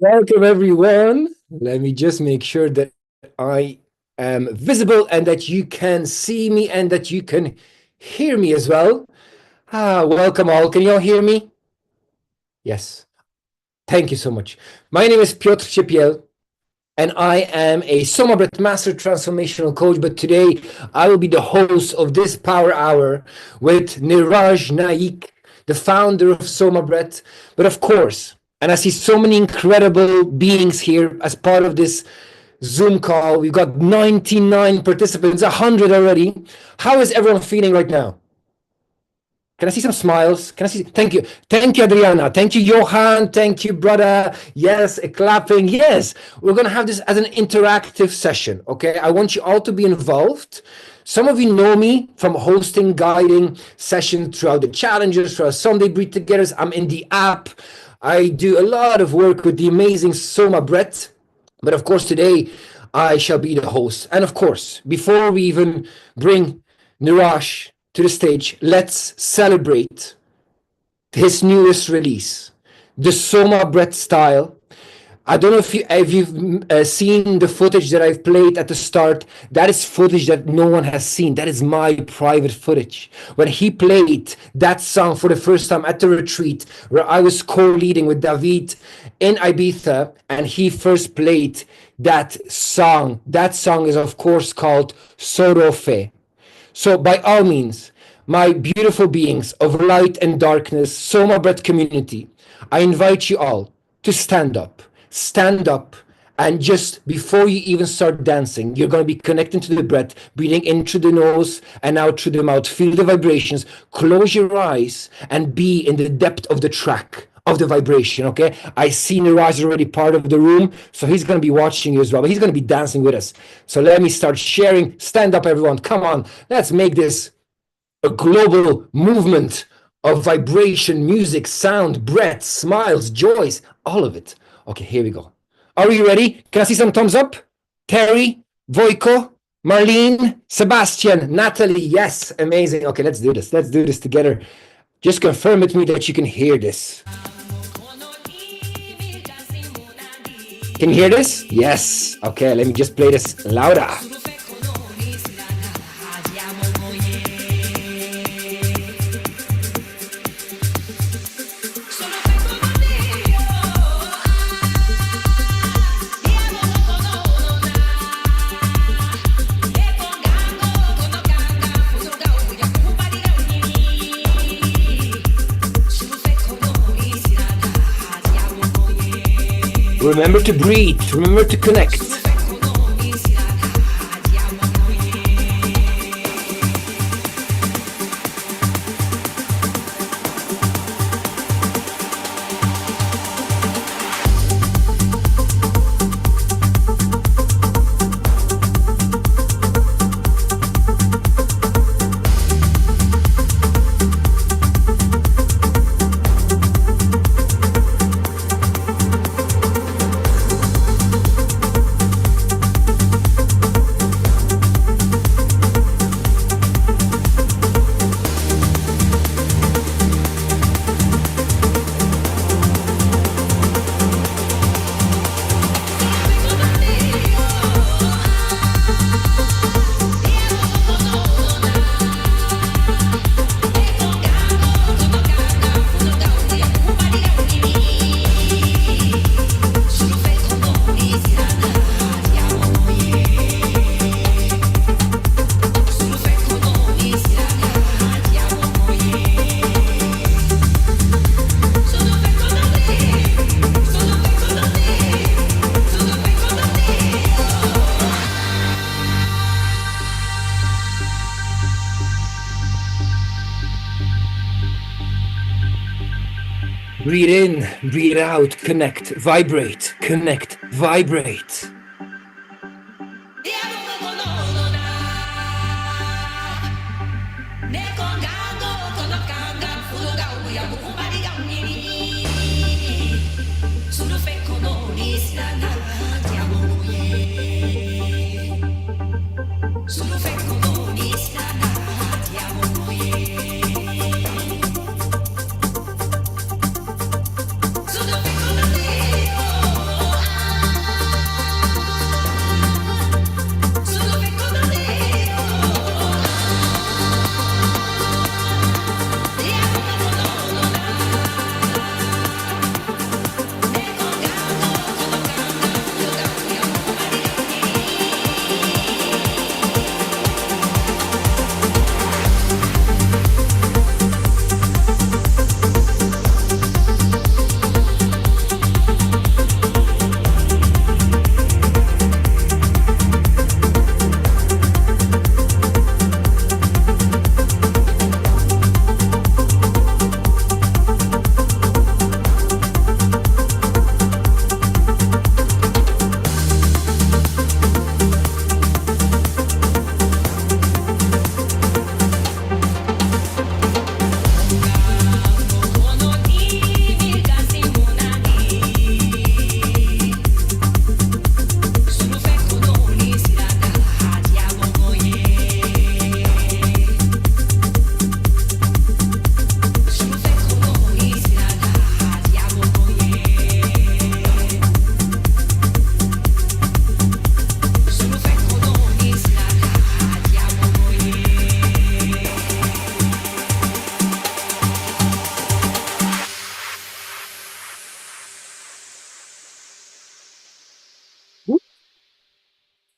Welcome, everyone. Let me just make sure that I am visible and that you can see me and that you can hear me as well. Welcome all. Can you all hear me? Yes. Thank you so much. My name is Piotr Ciepiel, and I am a SOMA Breath Master Transformational Coach. But today, I will be the host of this Power Hour with Niraj Naik, the founder of SOMA Breath. But of course, and I see so many incredible beings here as part of this Zoom call. We've got 99 participants, 100 already. How is everyone feeling right now? Can I see some smiles? Can I see? Thank you. Thank you, Adriana. Thank you, Johan. Thank you, brother. Yes, clapping. Yes, we're going to have this as an interactive session, okay? I want you all to be involved. Some of you know me from hosting, guiding sessions throughout the challenges, throughout Sunday Breathe Together. I'm in the app. I do a lot of work with the amazing SOMA Breath. But of course, today I shall be the host. And of course, before we even bring Niraj to the stage, let's celebrate his newest release, the SOMA Breath style. I don't know if you've seen the footage that I've played at the start. That is footage that no one has seen. That is my private footage. When he played that song for the first time at the retreat, where I was co-leading with David in Ibiza, and he first played that song. That song is, of course, called Sorofe. So by all means, my beautiful beings of light and darkness, SOMA Breath community, I invite you all to stand up, and just before you even start dancing, you're going to be connecting to the breath, breathing in through the nose and out through the mouth. Feel the vibrations, close your eyes, and be in the depth of the track of the vibration, okay? I see Niraj already part of the room, so he's going to be watching you as well, but he's going to be dancing with us. So let me start sharing. Stand up, everyone. Come on. Let's make this a global movement of vibration, music, sound, breath, smiles, joys, all of it. Okay, here we go. Are you ready? Can I see some thumbs up? Terry, Voiko, Marlene, Sebastian, Natalie. Yes, amazing. Okay, let's do this. Let's do this together. Just confirm with me that you can hear this. Can you hear this? Yes. Okay, let me just play this louder. Remember to breathe, remember to connect. Breathe in, breathe out, connect, vibrate, connect, vibrate.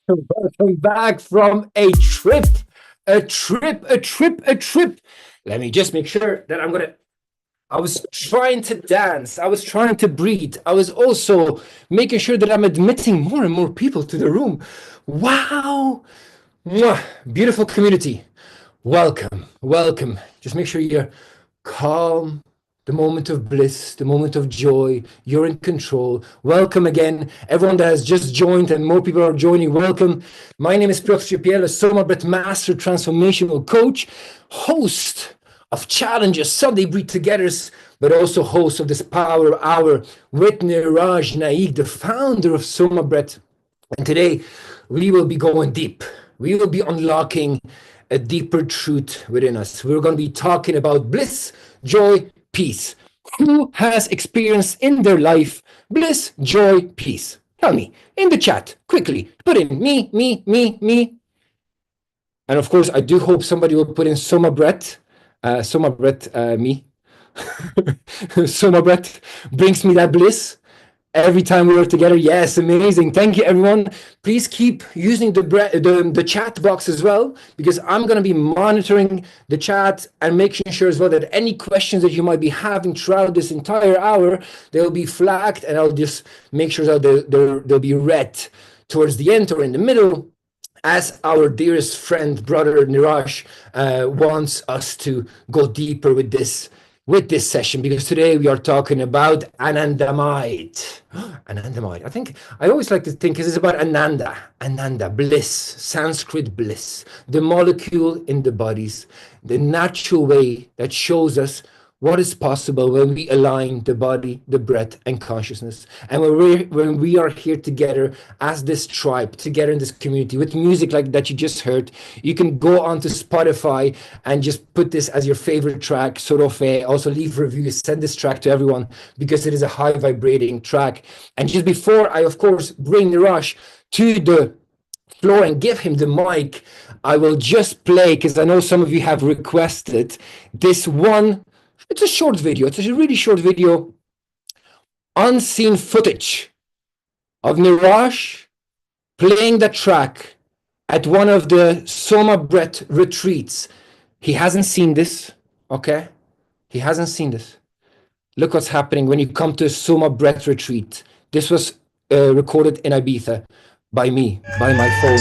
Welcome back from a trip. Let me just make sure that I was trying to dance. I was trying to breathe. I was also making sure that I'm admitting more and more people to the room. Wow. Mwah. Beautiful community. Welcome. Welcome. Just make sure you're calm, the moment of bliss, the moment of joy. You're in control. Welcome again. Everyone that has just joined and more people are joining, welcome. My name is Piotr a SOMA Breath Master Transformational Coach, host of Challenges, Sunday Breathe Togethers, but also host of this Power Hour with Niraj Naik, the founder of SOMA Breath. And today we will be going deep. We will be unlocking a deeper truth within us. We're going to be talking about bliss, joy, peace. Who has experienced in their life bliss, joy, peace? Tell me in the chat quickly. Put in me, me, me, me. And of course, I do hope somebody will put in SOMA Breath. SOMA Breath, me. SOMA Breath brings me that bliss every time we work together. Yes, amazing. Thank you, everyone. Please keep using the chat box as well, because I'm going to be monitoring the chat and making sure as well that any questions that you might be having throughout this entire hour, they'll be flagged, and I'll just make sure that they'll be read towards the end or in the middle, as our dearest friend, brother Niraj, wants us to go deeper with this session, because today we are talking about anandamide. Anandamide. I think I always like to think it's about ananda, bliss, Sanskrit bliss, the molecule in the bodies, the natural way that shows us what is possible when we align the body, the breath, and consciousness. And when we are here together as this tribe, together in this community, with music like that you just heard, you can go onto Spotify and just put this as your favorite track, sort of also leave reviews, send this track to everyone, because it is a high vibrating track. And just before I, of course, bring Niraj to the floor and give him the mic, I will just play, because I know some of you have requested this one. It's a short video. It's a really short video. Unseen footage of Niraj playing the track at one of the SOMA Breath retreats. He hasn't seen this, okay? He hasn't seen this. Look what's happening when you come to a SOMA Breath retreat. This was recorded in Ibiza by me, by my phone.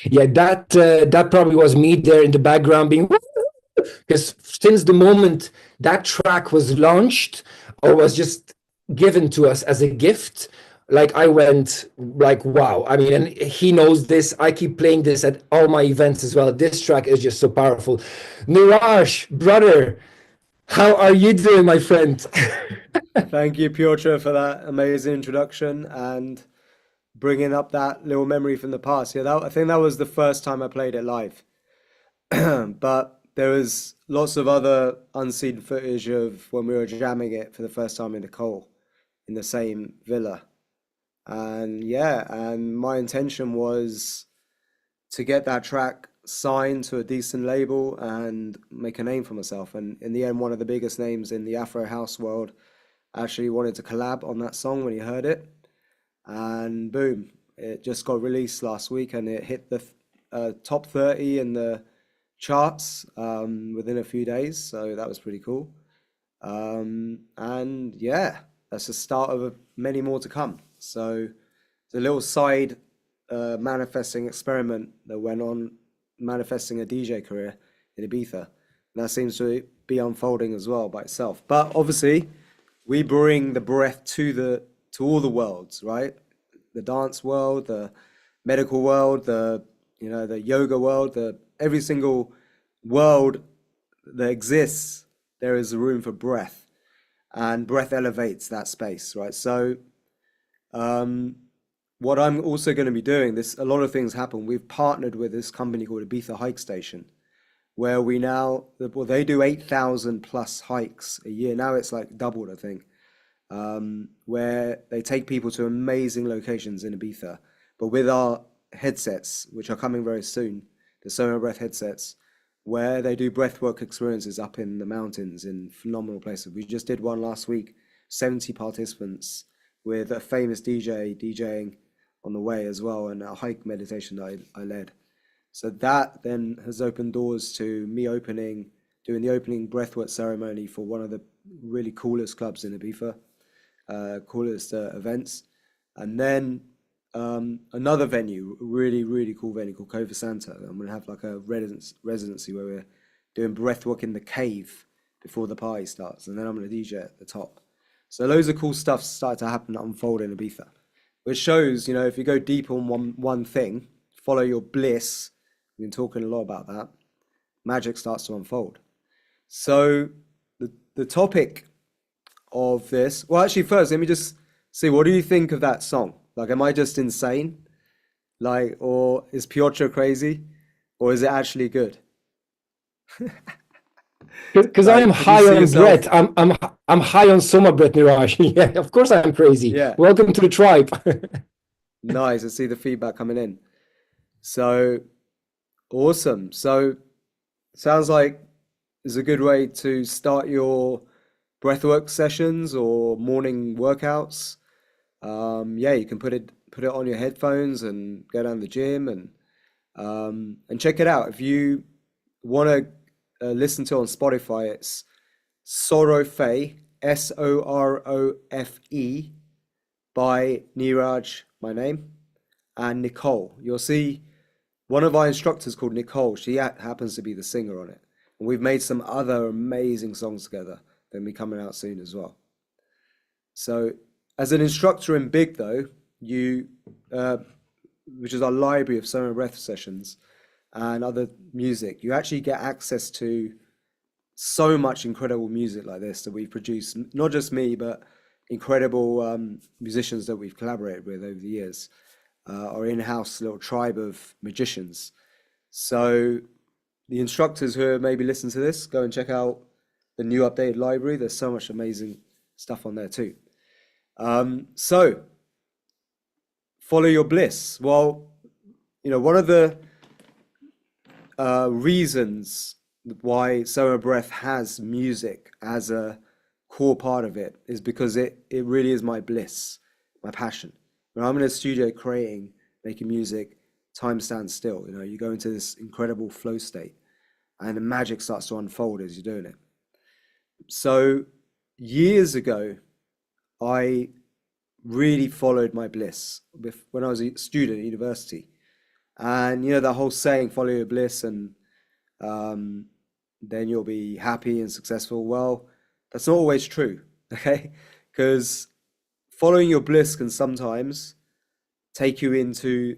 Yeah, that probably was me there in the background being, because since the moment that track was launched or was just given to us as a gift, like I went like, wow. I mean, and he knows this. I keep playing this at all my events as well. This track is just so powerful. Niraj, brother, how are you doing, my friend? Thank you, Piotr, for that amazing introduction and bringing up that little memory from the past. Yeah, I think that was the first time I played it live. But there was lots of other unseen footage of when we were jamming it for the first time in Nicole in the same villa. And yeah, and my intention was to get that track signed to a decent label and make a name for myself. And in the end, one of the biggest names in the Afro house world actually wanted to collab on that song when he heard it. And boom, it just got released last week and it hit the top 30 in the charts within a few days. So that was pretty cool. And yeah, that's the start of many more to come. So it's a little side manifesting experiment that went on, manifesting a DJ career in Ibiza. And that seems to be unfolding as well by itself. But obviously, we bring the breath to all the worlds, right? The dance world, the medical world, the yoga world, every single world that exists, there is a room for breath, and breath elevates that space, right? So, what I'm also going to be doing, a lot of things happen. We've partnered with this company called Ibiza Hike Station, where they do 8,000 plus hikes a year. Now it's like doubled, I think. Where they take people to amazing locations in Ibiza, but with our headsets, which are coming very soon, the SOMA Breath headsets, where they do breathwork experiences up in the mountains in phenomenal places. We just did one last week, 70 participants with a famous DJ DJing on the way as well, and a hike meditation that I led. So that then has opened doors to me doing the opening breathwork ceremony for one of the really coolest clubs in Ibiza. Coolest events, and then another venue, really really cool venue called Cova Santa. I'm gonna have like a residency where we're doing breathwork in the cave before the party starts, and then I'm gonna DJ at the top. So loads of cool stuff started to happen, unfold in Ibiza, which shows, you know, if you go deep on one thing, follow your bliss, we've been talking a lot about that, magic starts to unfold. So the topic of this, well, actually, first, let me just see, what do you think of that song? Like, am I just insane? Like, or is Piotr crazy? Or is it actually good? Because I am Like, could you high see on breath. yourself? I'm high on SOMA Breath, Niraj. Yeah, of course I'm crazy. Yeah, Welcome to the tribe. nice. I see the feedback coming in. So awesome. So sounds like it's a good way to start your breathwork sessions or morning workouts. Yeah, you can put it on your headphones and go down the gym and check it out. If you want to listen to it on Spotify, it's Sorofe, Sorofe by Niraj, my name, and Nicole. You'll see one of our instructors called Nicole. She happens to be the singer on it. And we've made some other amazing songs together that'll be coming out soon as well. So, as an instructor in Big, though, you, uh, which is our library of SOMA Breath sessions and other music, you actually get access to so much incredible music like this that we've produced. Not just me, but incredible musicians that we've collaborated with over the years. Our in-house little tribe of magicians. So the instructors who are maybe listening to this, go and check out the new updated library. There's so much amazing stuff on there too. So follow your bliss. Well, you know, one of the reasons why SOMA Breath has music as a core part of it is because it really is my bliss, my passion. When I'm in a studio creating, making music, time stands still. You know, you go into this incredible flow state and the magic starts to unfold as you're doing it. So years ago, I really followed my bliss when I was a student at university. And you know, that whole saying, follow your bliss and um, then you'll be happy and successful. Well, that's not always true, okay? Because following your bliss can sometimes take you into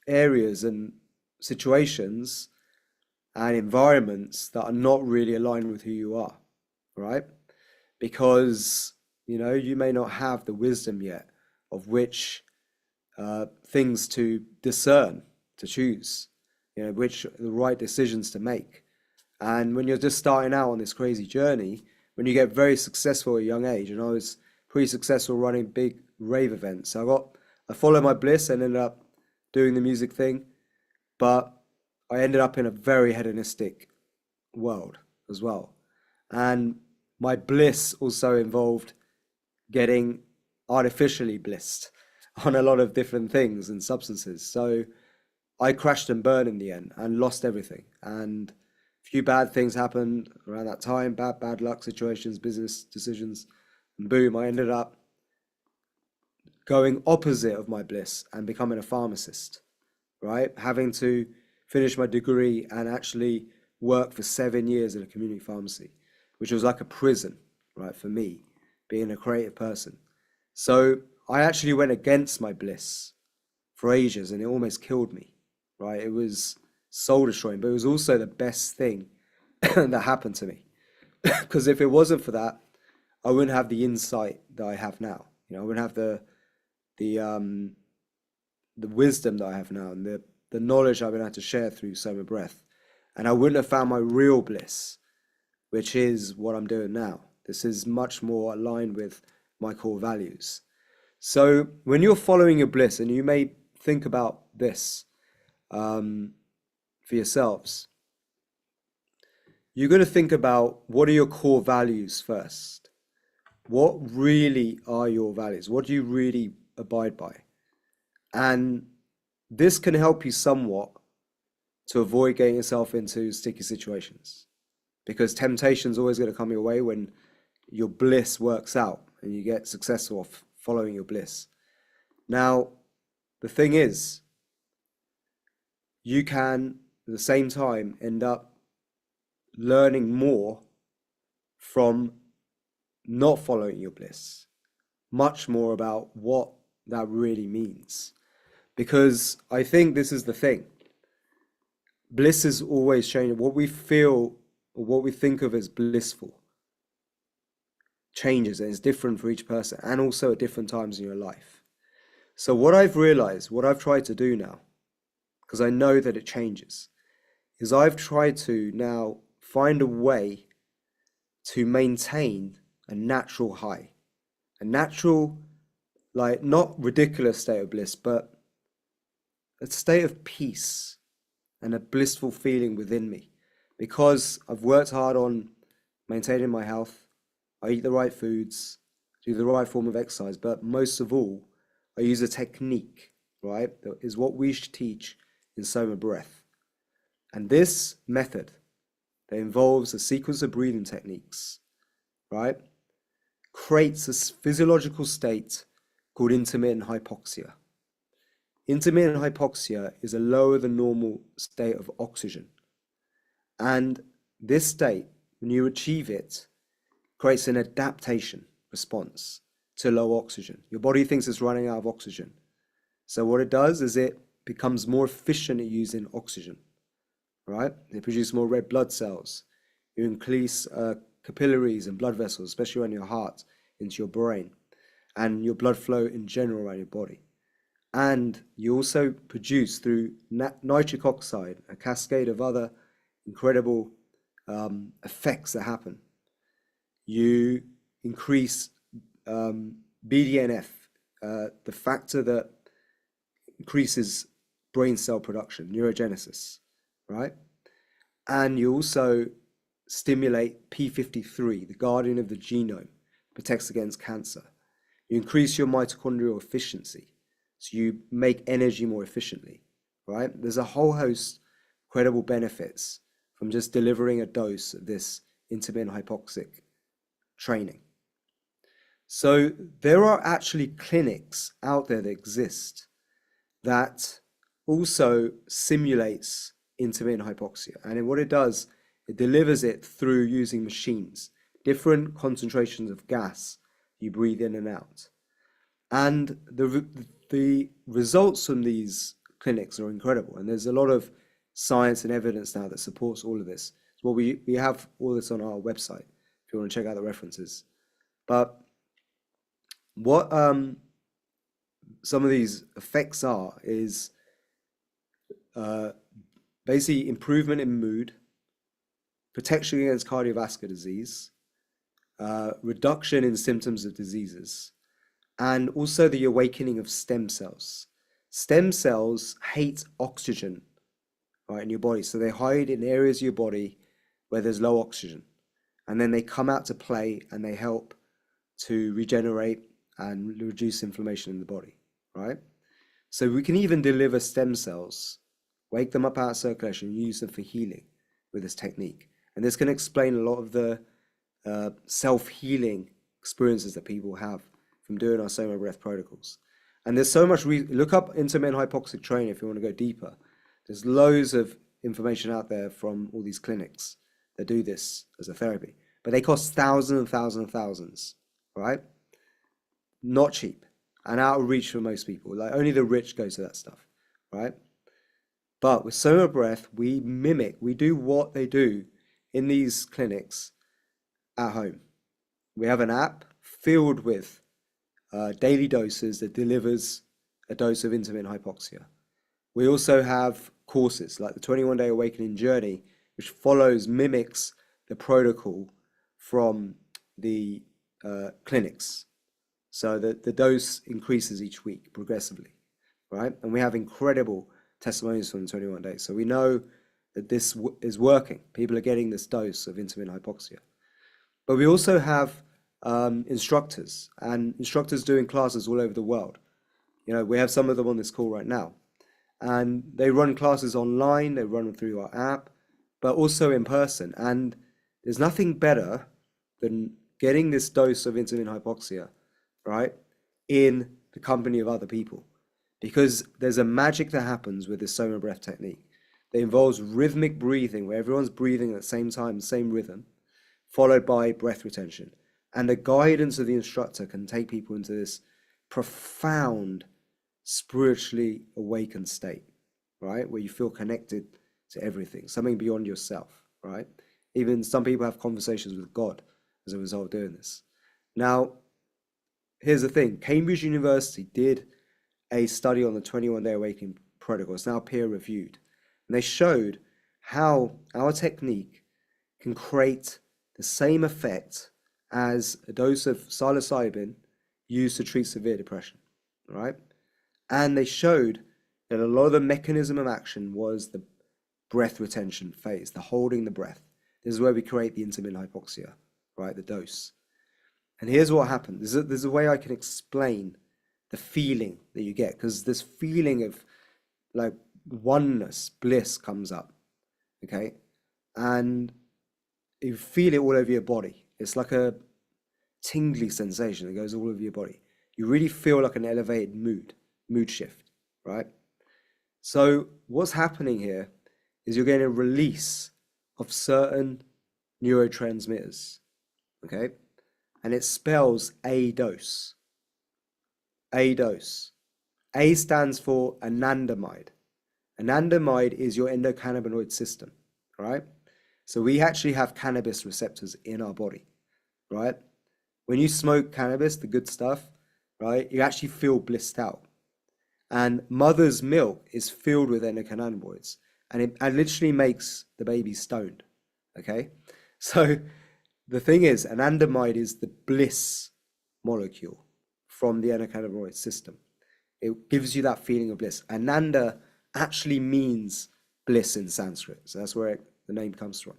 areas and situations and environments that are not really aligned with who you are, right? Because, you know, you may not have the wisdom yet of which things to discern, to choose, you know, which are the right decisions to make. And when you're just starting out on this crazy journey, when you get very successful at a young age, and I was pretty successful running big rave events. I followed my bliss and ended up doing the music thing, but I ended up in a very hedonistic world as well. And my bliss also involved getting artificially blissed on a lot of different things and substances. So I crashed and burned in the end and lost everything. And a few bad things happened around that time, bad luck situations, business decisions, and boom, I ended up going opposite of my bliss and becoming a pharmacist, right? Having to finish my degree and actually work for 7 years in a community pharmacy, which was like a prison, right, for me, being a creative person. So I actually went against my bliss for ages and it almost killed me, right? It was soul destroying, but it was also the best thing that happened to me. Because if it wasn't for that, I wouldn't have the insight that I have now. You know, I wouldn't have the the wisdom that I have now and the knowledge I've been able to share through SOMA Breath. And I wouldn't have found my real bliss, which is what I'm doing now. This is much more aligned with my core values. So when you're following your bliss, and you may think about this for yourselves, you're going to think about what are your core values first. What really are your values? What do you really abide by? And this can help you somewhat to avoid getting yourself into sticky situations, because temptation is always going to come your way when your bliss works out and you get successful off following your bliss. Now, the thing is, you can at the same time end up learning more from not following your bliss, much more about what that really means. Because I think this is the thing. Bliss is always changing. What we feel or what we think of as blissful changes, and it's different for each person and also at different times in your life. So what I've realized, what I've tried to do now, because I know that it changes, is I've tried to now find a way to maintain a natural high, a natural, like not ridiculous state of bliss, but a state of peace and a blissful feeling within me. Because I've worked hard on maintaining my health, I eat the right foods, do the right form of exercise, but most of all, I use a technique, right? That is what we should teach in SOMA Breath. And this method that involves a sequence of breathing techniques, right, creates a physiological state called intermittent hypoxia. Intermittent hypoxia is a lower than normal state of oxygen. And this state, when you achieve it, creates an adaptation response to low oxygen. Your body thinks it's running out of oxygen. So what it does is it becomes more efficient at using oxygen, right? It produces more red blood cells. You increase capillaries and blood vessels, especially around your heart, into your brain, and your blood flow in general around your body. And you also produce through nitric oxide, a cascade of other incredible effects that happen. You increase BDNF, the factor that increases brain cell production, neurogenesis, right? And you also stimulate P53, the guardian of the genome, protects against cancer. You increase your mitochondrial efficiency, so you make energy more efficiently, right? There's a whole host of incredible benefits from just delivering a dose of this intermittent hypoxic training. So there are actually clinics out there that exist that also simulates intermittent hypoxia. And what it does, it delivers it through using machines, different concentrations of gas you breathe in and out. And the results from these clinics are incredible. And there's a lot of science and evidence now that supports all of this. Well, we have all this on our website if you want to check out the references. But what some of these effects are is basically improvement in mood, protection against cardiovascular disease, reduction in symptoms of diseases, and also the awakening of stem cells. Stem cells hate oxygen, right, in your body, so they hide in areas of your body where there's low oxygen, and then they come out to play and they help to regenerate and reduce inflammation in the body, right? So we can even deliver stem cells, wake them up out of circulation, use them for healing with this technique. And this can explain a lot of the self-healing experiences that people have from doing our SOMA Breath protocols. And there's so much, look up intermittent hypoxic training if you want to go deeper. There's loads of information out there from all these clinics that do this as a therapy, but they cost thousands and thousands and thousands, right? Not cheap and out of reach for most people. Like only the rich go to that stuff, right? But with SOMA Breath, we do what they do in these clinics at home. We have an app filled with daily doses that delivers a dose of intermittent hypoxia. We also have courses like the 21-Day Awakening Journey, which mimics the protocol from the clinics. So that the dose increases each week progressively, right? And we have incredible testimonies from the 21 days. So we know that this is working. People are getting this dose of intermittent hypoxia. But we also have instructors doing classes all over the world. You know, we have some of them on this call right now. And they run classes online, they run them through our app, but also in person. And there's nothing better than getting this dose of intermittent hypoxia, right, in the company of other people. Because there's a magic that happens with this SOMA Breath technique that involves rhythmic breathing, where everyone's breathing at the same time, the same rhythm, followed by breath retention. And the guidance of the instructor can take people into this profound, spiritually awakened state, right? Where you feel connected to everything, something beyond yourself, right? Even some people have conversations with God as a result of doing this. Now, here's the thing. Cambridge University did a study on the 21-day awakening protocol. It's now peer reviewed. And they showed how our technique can create the same effect as a dose of psilocybin used to treat severe depression, right? And they showed that a lot of the mechanism of action was the breath retention phase, the holding the breath. This is where we create the intermittent hypoxia, right? The dose. And here's what happened. There's a way I can explain the feeling that you get, because this feeling of like oneness, bliss comes up, okay? And you feel it all over your body. It's like a tingly sensation that goes all over your body. You really feel like an elevated mood shift, right? So what's happening here is you're getting a release of certain neurotransmitters, okay? And it spells a dose. A dose. A stands for anandamide. Anandamide is your endocannabinoid system, right? So we actually have cannabis receptors in our body, right? When you smoke cannabis, the good stuff, right, you actually feel blissed out. And mother's milk is filled with endocannabinoids, and it literally makes the baby stoned, okay? So the thing is, anandamide is the bliss molecule from the endocannabinoid system. It gives you that feeling of bliss. Ananda actually means bliss in Sanskrit. So that's where the name comes from.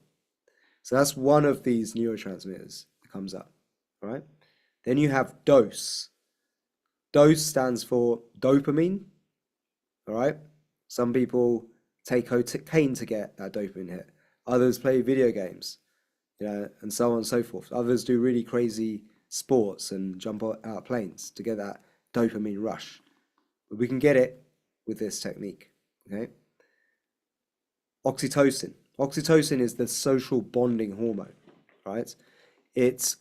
So that's one of these neurotransmitters that comes up, all right? Then you have dose. Dose stands for dopamine, all right? Some people take cocaine to get that dopamine hit. Others play video games, and so on and so forth. Others do really crazy sports and jump out of planes to get that dopamine rush. But we can get it with this technique, okay? Oxytocin. Oxytocin is the social bonding hormone, right? It's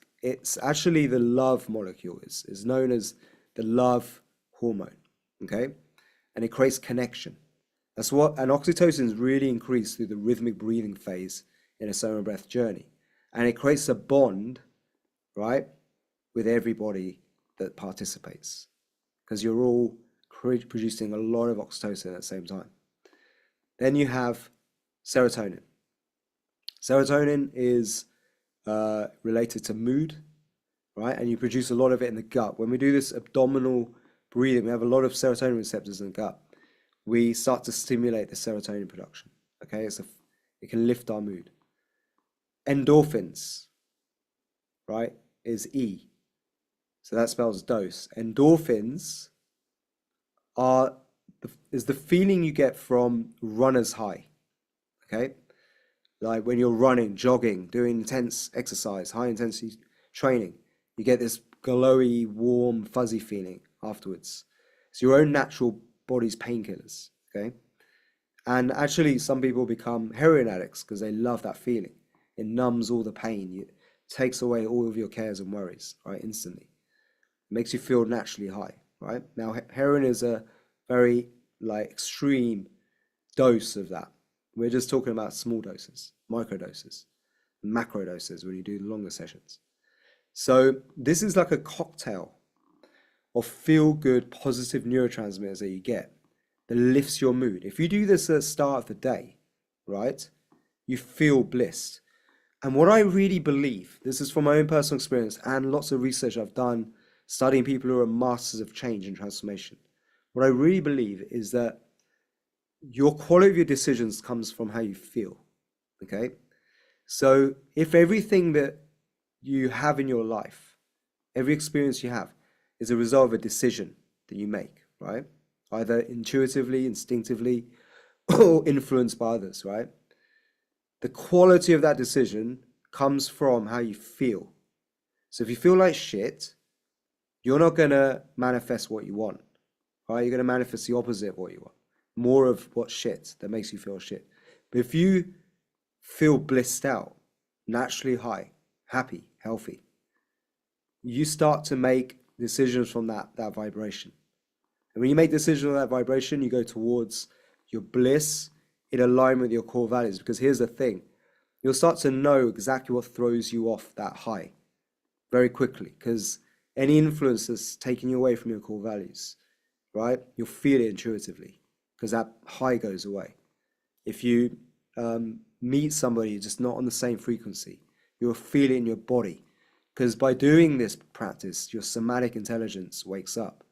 actually the love molecule. It's known as the love hormone, okay? And it creates connection. And oxytocin is really increased through the rhythmic breathing phase in a SOMA Breath journey. And it creates a bond, right, with everybody that participates, because you're all producing a lot of oxytocin at the same time. Then you have serotonin. Serotonin is related to mood, right? And you produce a lot of it in the gut. When we do this abdominal breathing, we have a lot of serotonin receptors in the gut. We start to stimulate the serotonin production, okay? It can lift our mood. Endorphins, right, is E. So that spells dose. Endorphins is the feeling you get from runner's high, okay? Like when you're running, jogging, doing intense exercise, high intensity training, you get this glowy, warm, fuzzy feeling afterwards. It's your own natural body's painkillers, okay? And actually, some people become heroin addicts because they love that feeling. It numbs all the pain. It takes away all of your cares and worries, right, instantly. It makes you feel naturally high, right? Now, heroin is a very extreme dose of that. We're just talking about small doses, micro doses, macro doses when you do longer sessions. So this is like a cocktail of feel-good, positive neurotransmitters that you get that lifts your mood. If you do this at the start of the day, right, you feel blissed. And what I really believe, this is from my own personal experience and lots of research I've done studying people who are masters of change and transformation. What I really believe is that your quality of your decisions comes from how you feel, okay? So if everything that you have in your life, every experience you have, is a result of a decision that you make, right? Either intuitively, instinctively, or influenced by others, right? The quality of that decision comes from how you feel. So if you feel like shit, you're not going to manifest what you want, right? You're going to manifest the opposite of what you want. More of what shit that makes you feel shit. But if you feel blissed out, naturally high, happy, healthy, you start to make decisions from that vibration. And when you make decisions on that vibration, you go towards your bliss in alignment with your core values. Because here's the thing, you'll start to know exactly what throws you off that high very quickly. Because any influence that's taking you away from your core values, right? You'll feel it intuitively because that high goes away. If you meet somebody just not on the same frequency, you'll feel it in your body. Because by doing this practice, your somatic intelligence wakes up,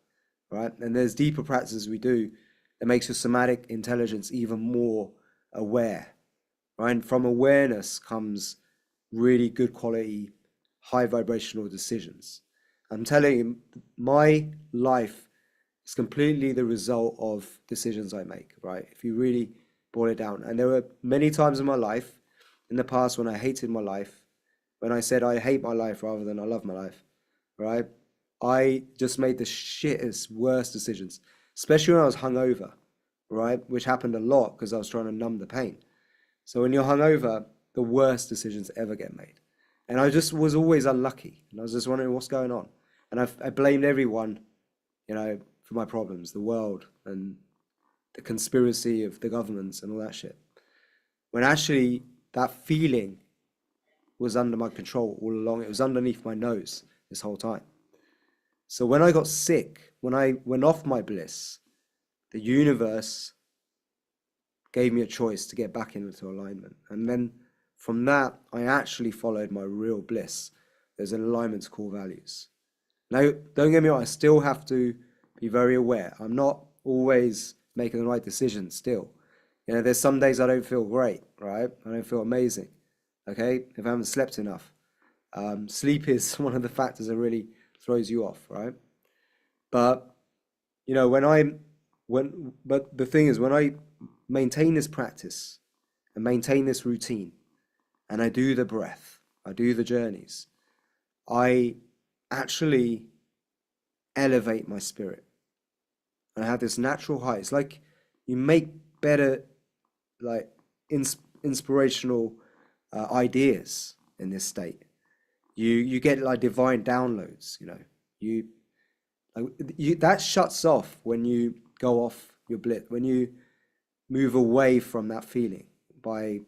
right? And there's deeper practices we do that makes your somatic intelligence even more aware, right? And from awareness comes really good quality, high vibrational decisions. I'm telling you, my life is completely the result of decisions I make, right? If you really boil it down. And there were many times in my life, in the past, when I hated my life, when I said I hate my life rather than I love my life, right? I just made the shittest, worst decisions, especially when I was hungover, right? Which happened a lot because I was trying to numb the pain. So when you're hungover, the worst decisions ever get made. And I just was always unlucky. And I was just wondering what's going on. And I blamed everyone, for my problems, the world and the conspiracy of the governments and all that shit. When actually that feeling was under my control all along. It was underneath my nose this whole time. So when I got sick, when I went off my bliss, the universe gave me a choice to get back into alignment. And then from that, I actually followed my real bliss. There's an alignment to core values. Now, don't get me wrong, I still have to be very aware. I'm not always making the right decisions still. There's some days I don't feel great, right? I don't feel amazing. Okay, if I haven't slept enough. Sleep is one of the factors that really throws you off, right? But but the thing is, when I maintain this practice and maintain this routine, and I do the breath, I do the journeys, I actually elevate my spirit. And I have this natural high. It's like you make better, like inspirational ideas in this state. You get like divine downloads. That shuts off when you go off your bliss, when you move away from that feeling by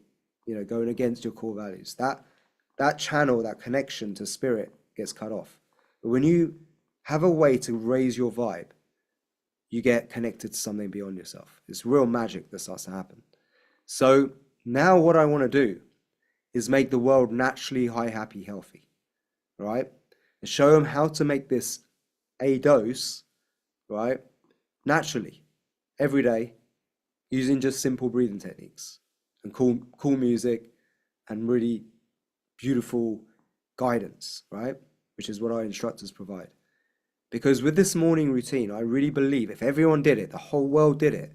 going against your core values. That channel, that connection to spirit gets cut off. But when you have a way to raise your vibe, you get connected to something beyond yourself. It's real magic that starts to happen. So now what I want to do is make the world naturally high, happy, healthy, right? And show them how to make this a dose, right? Naturally, every day, using just simple breathing techniques and cool music and really beautiful guidance, right? Which is what our instructors provide. Because with this morning routine, I really believe if everyone did it, the whole world did it,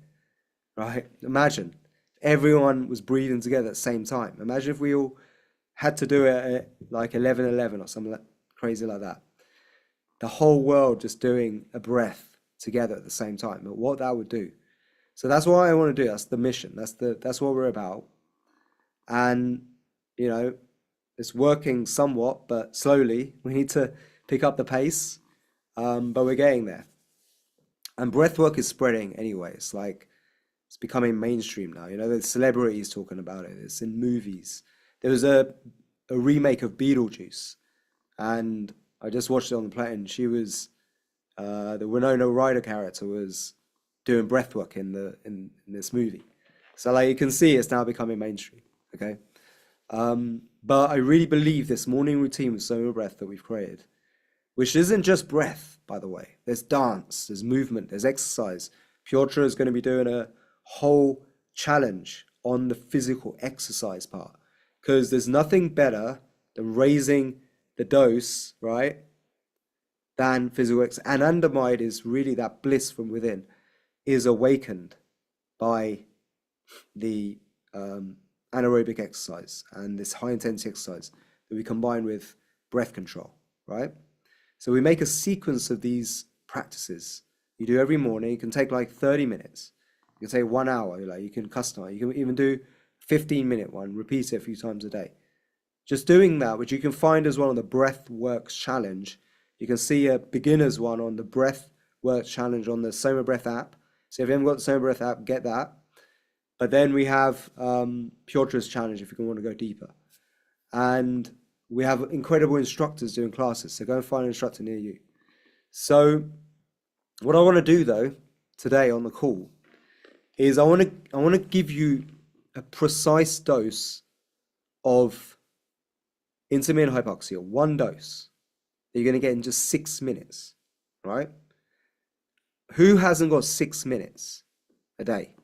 right? Imagine everyone was breathing together at the same time. Imagine if we all had to do it at like 11:11 or something crazy like that. The whole world just doing a breath together at the same time. But what that would do. So that's what I want to do. That's the mission. That's what we're about. And it's working somewhat, but slowly. We need to pick up the pace. But we're getting there. And breathwork is spreading anyway. It's becoming mainstream now. The celebrities talking about it. It's in movies. There was a remake of Beetlejuice, and I just watched it on the plane. And she was the Winona Ryder character was doing breathwork in this movie. So you can see it's now becoming mainstream. Okay, but I really believe this morning routine with SOMA Breath that we've created, which isn't just breath, by the way. There's dance, there's movement, there's exercise. Piotr is going to be doing a whole challenge on the physical exercise part, because there's nothing better than raising the dose, right, than physical exercise. And Andamide is really that bliss from within is awakened by the anaerobic exercise and this high intensity exercise that we combine with breath control, right? So we make a sequence of these practices you do every morning. It can take like 30 minutes. You can take 1 hour. You can customize. You can even do 15-minute one, repeat it a few times a day. Just doing that, which you can find as well on the Breathworks challenge, You can see a beginner's one on the breathwork challenge on the SOMA Breath app. So if you haven't got the SOMA Breath app, get that. But then we have Piotr's challenge if you want to go deeper. And we have incredible instructors doing classes. So go and find an instructor near you. So what I want to do though today on the call is I want to give you a precise dose of intermittent hypoxia, one dose that you're going to get in just 6 minutes, right? Who hasn't got 6 minutes a day?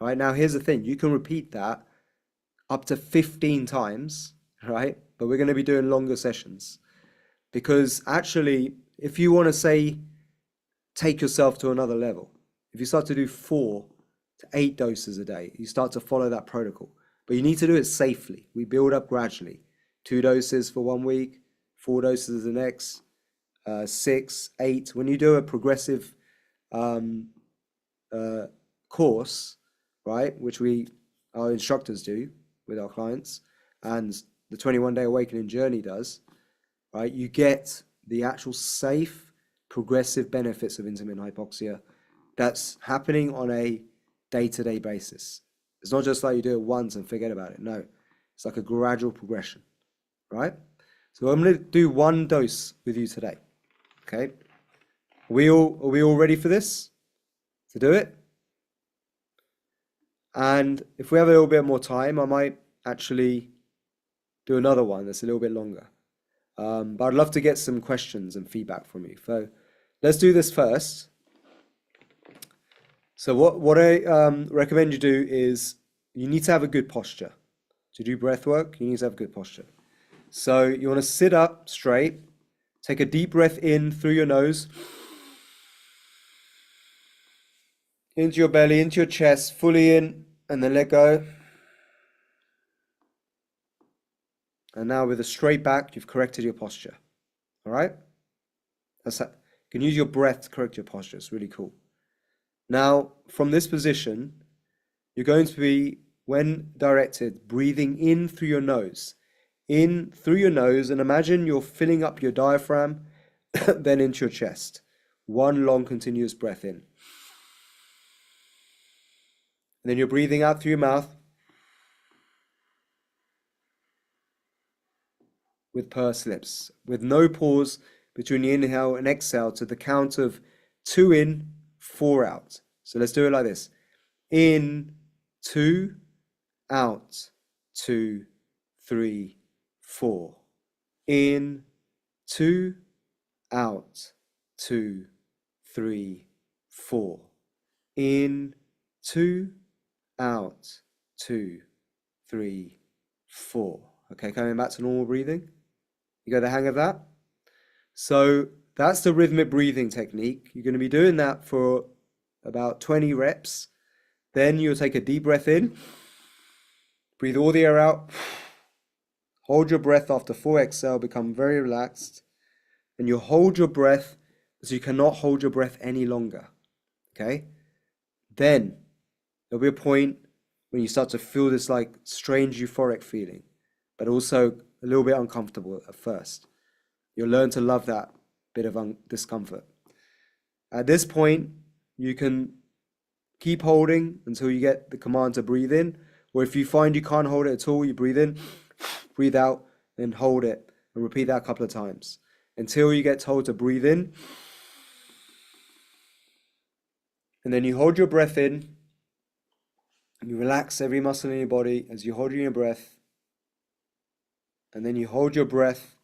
Right, now here's the thing, you can repeat that up to 15 times, right? But we're going to be doing longer sessions because actually, if you want to say, take yourself to another level, if you start to do 4 to 8 doses a day, you start to follow that protocol, but you need to do it safely. We build up gradually, 2 doses for 1 week, 4 doses the next, 6, 8. When you do a progressive course, right, which our instructors do with our clients, and the 21-day awakening journey does, right, you get the actual safe, progressive benefits of intermittent hypoxia that's happening on a day-to-day basis. It's not just like you do it once and forget about it. No, it's like a gradual progression, right? So I'm going to do 1 dose with you today, okay? Are we all ready for this, to do it? And if we have a little bit more time, I might actually do another one that's a little bit longer. But I'd love to get some questions and feedback from you. So let's do this first. So what I recommend you do is you need to have a good posture. To do breath work, you need to have good posture. So you want to sit up straight, take a deep breath in through your nose, into your belly, into your chest, fully in, and then let go. And now with a straight back, you've corrected your posture. All right? That's that. You can use your breath to correct your posture. It's really cool. Now, from this position, you're going to be, when directed, breathing in through your nose. In through your nose, and imagine you're filling up your diaphragm, then into your chest. 1 long continuous breath in. And then you're breathing out through your mouth with pursed lips, with no pause between the inhale and exhale to the count of 2 in, 4 out. So let's do it like this. In, 2, out, 2, 3, 4. In, 2, out, 2, 3, 4. In, 2, out, 2, 3, 4. Okay, coming back to normal breathing. You got the hang of that? So that's the rhythmic breathing technique. You're going to be doing that for about 20 reps. Then you'll take a deep breath in, breathe all the air out, hold your breath after full exhale, become very relaxed, and you hold your breath as you cannot hold your breath any longer. Okay? Then there'll be a point when you start to feel this like strange euphoric feeling, but also a little bit uncomfortable at first. You'll learn to love that bit of discomfort. At this point, you can keep holding until you get the command to breathe in, or if you find you can't hold it at all, you breathe in, breathe out, then hold it, and repeat that a couple of times until you get told to breathe in. And then you hold your breath in, and you relax every muscle in your body as you hold your breath. And then you hold your breath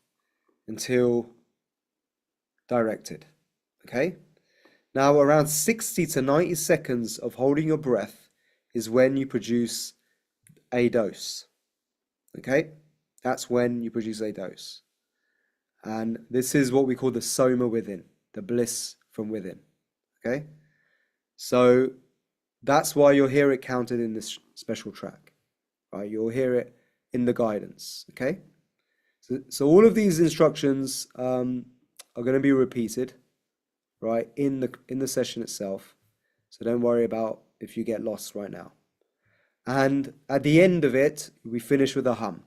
until directed. Okay? Now, around 60 to 90 seconds of holding your breath is when you produce a dose. Okay? That's when you produce a dose. And this is what we call the SOMA within, the bliss from within. Okay? So that's why you'll hear it counted in this special track. Right? You'll hear it in the guidance. Okay? So all of these instructions are going to be repeated, right, in the session itself. So don't worry about if you get lost right now. And at the end of it, we finish with a hum.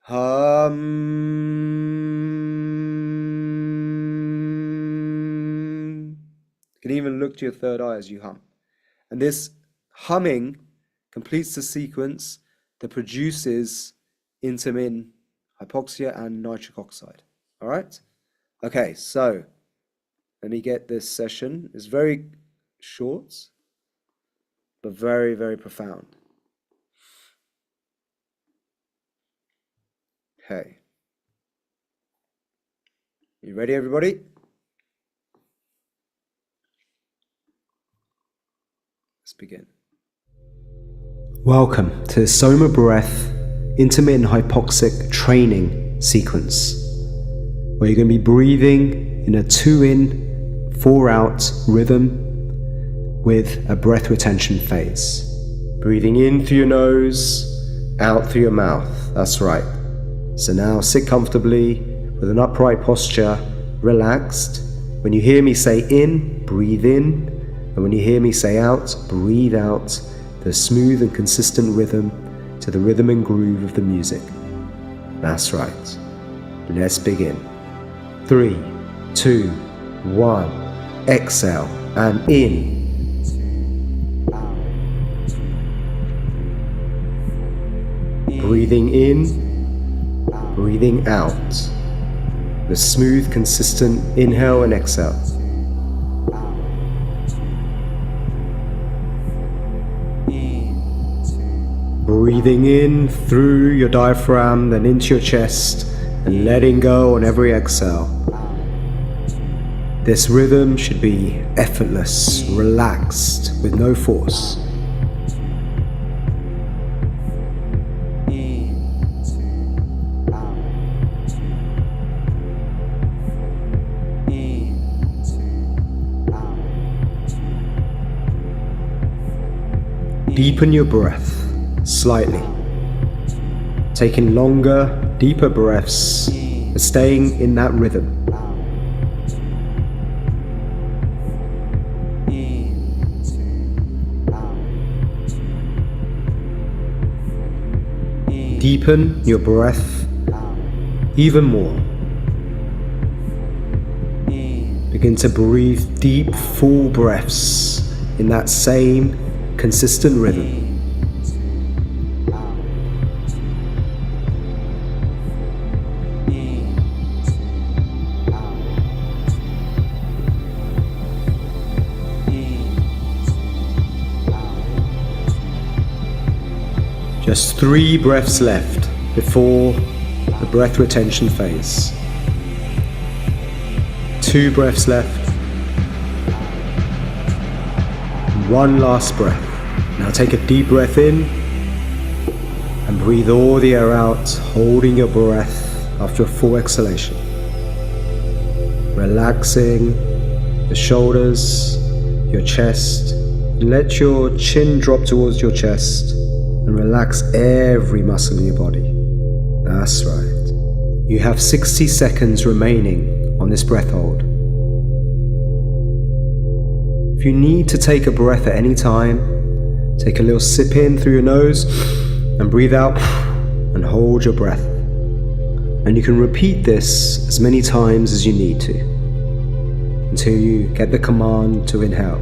Hum. You can even look to your third eye as you hum. And this humming completes the sequence that produces intermittent hypoxia and nitric oxide. All right? Okay, so let me get this session. It's very short, but very, very profound. Okay. You ready, everybody? Let's begin. Welcome to the SOMA Breath intermittent hypoxic training sequence, where you're going to be breathing in a 2 in, 4 out rhythm with a breath retention phase. Breathing in through your nose, out through your mouth. That's right. So now sit comfortably with an upright posture, relaxed. When you hear me say in, breathe in. And when you hear me say out, breathe out. The smooth and consistent rhythm to the rhythm and groove of the music. That's right. Let's begin. 3, 2, 1. Exhale and in. Breathing in, breathing out. The smooth, consistent inhale and exhale. Breathing in through your diaphragm, then into your chest, and letting go on every exhale. This rhythm should be effortless, relaxed, with no force. Deepen your breath slightly, taking longer, deeper breaths, but staying in that rhythm. Deepen your breath even more. Begin to breathe deep, full breaths in that same consistent rhythm. Just 3 breaths left before the breath retention phase. 2 breaths left. 1 last breath. Now take a deep breath in and breathe all the air out, holding your breath after a full exhalation. Relaxing the shoulders, your chest. Let your chin drop towards your chest and relax every muscle in your body. That's right. You have 60 seconds remaining on this breath hold. If you need to take a breath at any time, take a little sip in through your nose and breathe out and hold your breath. And you can repeat this as many times as you need to until you get the command to inhale.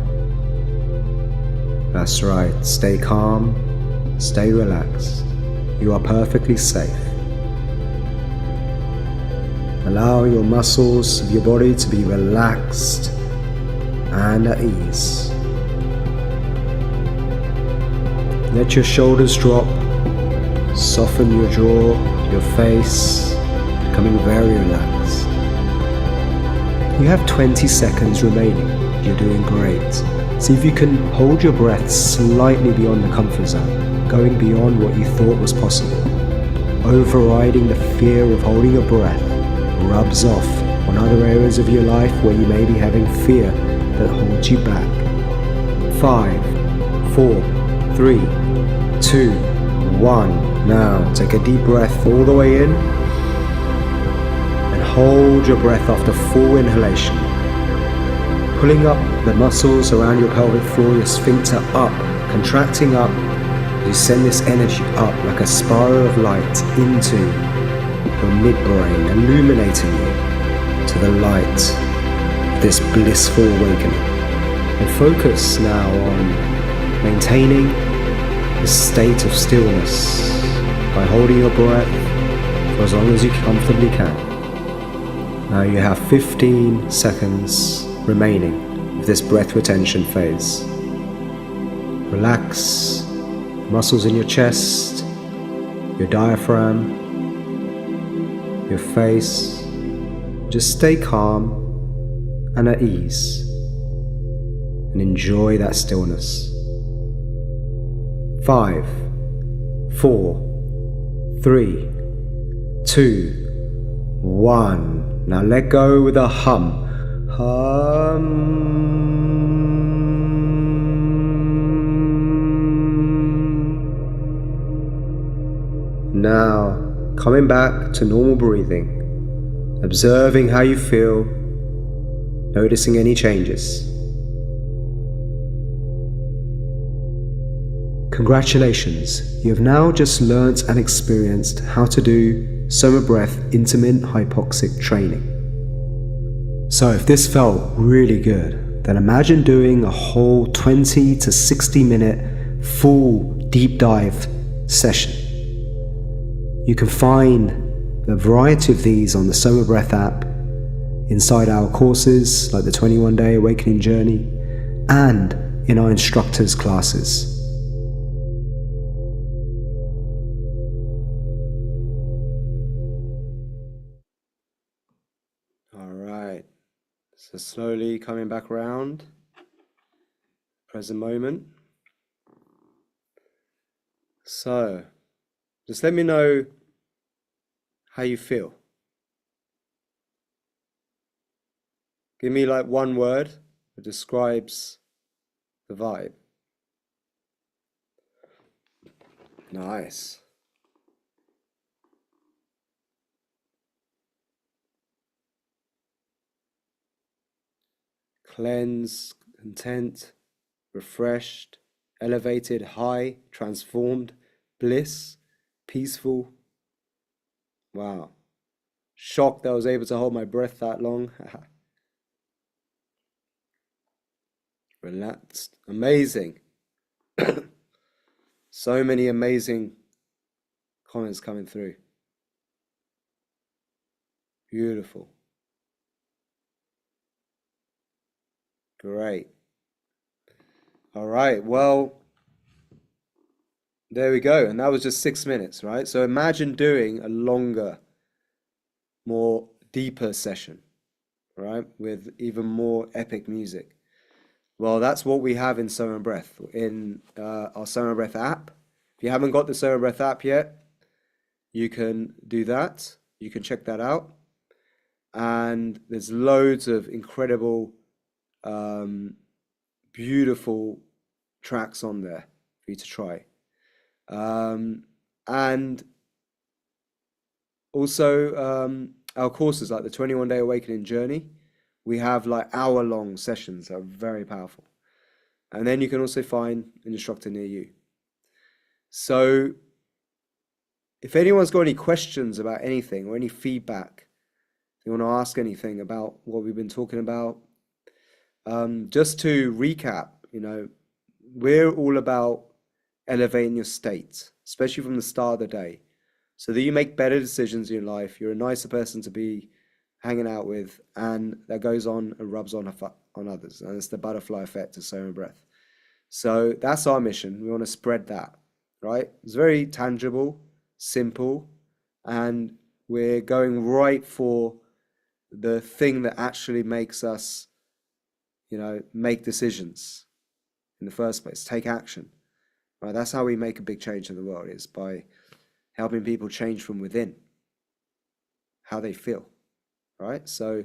That's right. Stay calm, stay relaxed. You are perfectly safe. Allow your muscles of your body to be relaxed and at ease. Let your shoulders drop, soften your jaw, your face, becoming very relaxed. You have 20 seconds remaining. You're doing great. See if you can hold your breath slightly beyond the comfort zone, going beyond what you thought was possible. Overriding the fear of holding your breath rubs off on other areas of your life where you may be having fear that holds you back. 5, 4, 3, 2, 1. Now take a deep breath all the way in and hold your breath after full inhalation. Pulling up the muscles around your pelvic floor, your sphincter up, contracting up. You send this energy up like a spiral of light into your midbrain, illuminating you to the light of this blissful awakening. And focus now on maintaining the state of stillness by holding your breath for as long as you comfortably can. Now you have 15 seconds remaining of this breath retention phase. Relax the muscles in your chest, your diaphragm, your face. Just stay calm and at ease and enjoy that stillness. 5, 4, 3, 2, 1. Now let go with a hum. Now, coming back to normal breathing, observing how you feel, noticing any changes. Congratulations, you have now just learnt and experienced how to do SOMA Breath intermittent hypoxic training. So if this felt really good, then imagine doing a whole 20 to 60 minute full deep dive session. You can find a variety of these on the SOMA Breath app, inside our courses like the 21-day awakening journey, and in our instructors' classes. All right, so slowly coming back around, present moment. So, just let me know how you feel. Give me like one word that describes the vibe. Nice. Cleansed, content, refreshed, elevated, high, transformed, bliss, peaceful. Wow. Shocked that I was able to hold my breath that long. Relaxed. Amazing. So many amazing comments coming through. Beautiful. Great. All right. Well, there we go. And that was just 6 minutes, right? So imagine doing a longer, more deeper session, right? With even more epic music. Well, that's what we have in SOMA Breath, in our SOMA Breath app. If you haven't got the SOMA Breath app yet, you can do that. You can check that out. And there's loads of incredible, beautiful tracks on there for you to try. And also our courses like the 21-day awakening journey, we have like hour-long sessions that are very powerful. And then you can also find an instructor near you. So if anyone's got any questions about anything or any feedback, you want to ask anything about what we've been talking about, just to recap, we're all about elevating your state, especially from the start of the day, so that you make better decisions in your life. You're a nicer person to be hanging out with, and that goes on and rubs on others. And it's the butterfly effect of SOMA Breath. So that's our mission. We want to spread that, right? It's very tangible, simple, and we're going right for the thing that actually makes us, make decisions in the first place, take action. Right? That's how we make a big change in the world, is by helping people change from within, how they feel. Right? So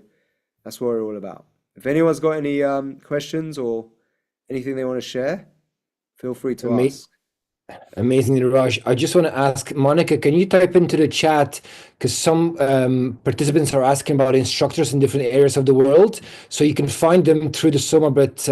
that's what we're all about. If anyone's got any questions or anything they want to share, feel free to Ama- ask. Amazing, Niraj. I just want to ask Monica, can you type into the chat because some participants are asking about instructors in different areas of the world. So you can find them through the SOMA Breath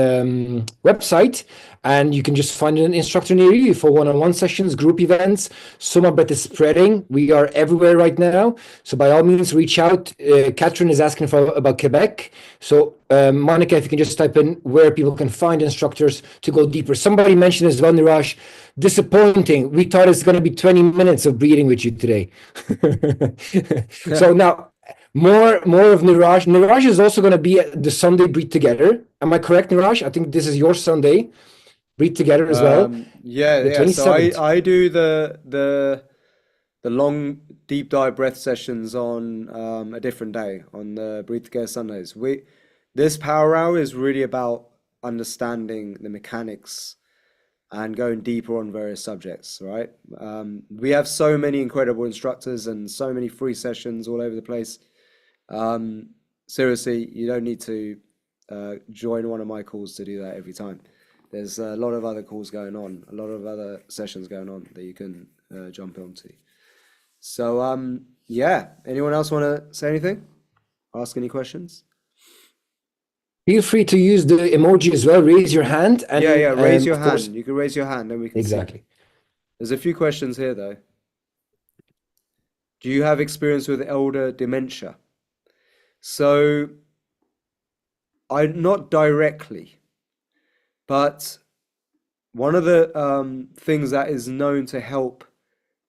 website, and you can just find an instructor near you for one-on-one sessions, group events. SOMA Breath is spreading. We are everywhere right now. So by all means, reach out. Catherine is asking about Quebec. So Monica, if you can just type in where people can find instructors to go deeper. Somebody mentioned as well, Niraj, disappointing. We thought it's going to be 20 minutes of breathing with you today. So now more of Niraj. Niraj is also going to be at the Sunday Breathe Together. Am I correct, Niraj? I think this is your Sunday Breathe Together as well. Yeah, The yeah. So 27th. I do the long deep dive breath sessions on a different day on the Breathe Together Sundays. This power hour is really about understanding the mechanics and going deeper on various subjects, right? We have so many incredible instructors and so many free sessions all over the place. Seriously, you don't need to join one of my calls to do that every time. There's a lot of other calls going on, a lot of other sessions going on that you can jump onto. So, yeah, anyone else want to say anything? Ask any questions? Feel free to use the emoji as well. Raise your hand. And Yeah, raise your of course, hand. You can raise your hand and we can see. exactly. There's a few questions here though. Do you have experience with elder dementia? So, not directly, but one of the things that is known to help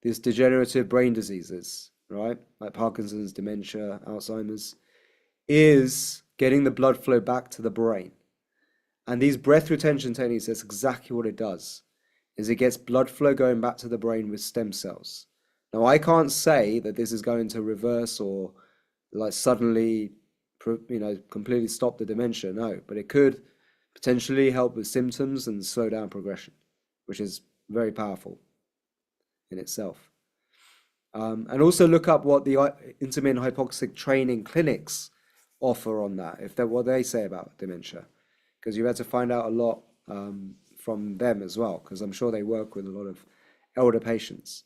these degenerative brain diseases, right, like Parkinson's, dementia, Alzheimer's, is getting the blood flow back to the brain. And these breath retention techniques, that's exactly what it does, is it gets blood flow going back to the brain with stem cells. Now, I can't say that this is going to reverse or like suddenly, completely stop the dementia, no, but it could potentially help with symptoms and slow down progression, which is very powerful in itself. And also look up what the intermittent hypoxic training clinics offer on that, what they say about dementia, because you had to find out a lot from them as well, because I'm sure they work with a lot of elder patients.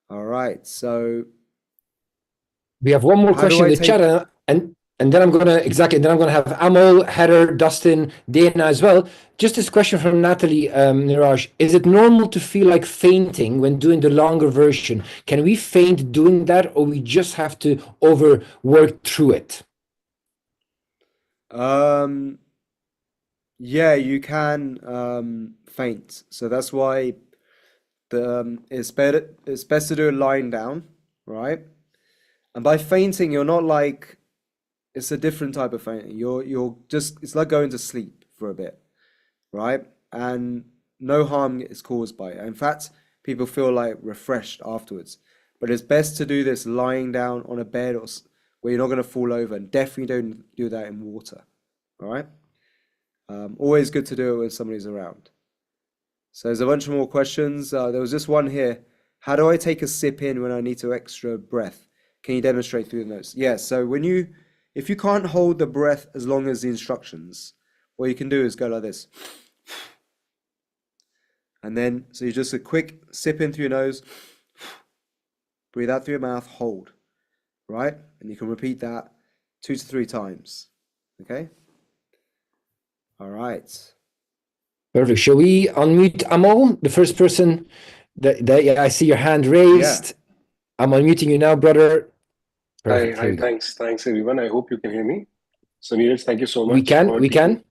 All right, so we have one more question in the chat, and then I'm gonna have Amol, Heather, Dustin, Dana as well. Just this question from Natalie, Niraj: is it normal to feel like fainting when doing the longer version? Can we faint doing that, or we just have to work through it? Yeah, you can faint. So that's why it's best to do it lying down, right? And by fainting, you're not like, it's a different type of fainting. You're just, it's like going to sleep for a bit, right? And no harm is caused by it. In fact, people feel like refreshed afterwards. But it's best to do this lying down on a bed or where you're not going to fall over, and definitely don't do that in water, all right? Always good to do it when somebody's around. So there's a bunch more questions. There was just one here. How do I take a sip in when I need to extra breath? Can you demonstrate through the notes? Yeah, so if you can't hold the breath as long as the instructions, what you can do is go like this. And then, so you just a quick sip in through your nose, breathe out through your mouth, hold, right? And you can repeat that 2 to 3 times, okay? All right. Perfect. Shall we unmute Amol, the first person? Yeah, I see your hand raised. Yeah. I'm unmuting you now, brother. Perfect. Hi, thanks everyone. I hope you can hear me. So Niraj, thank you so much. We can.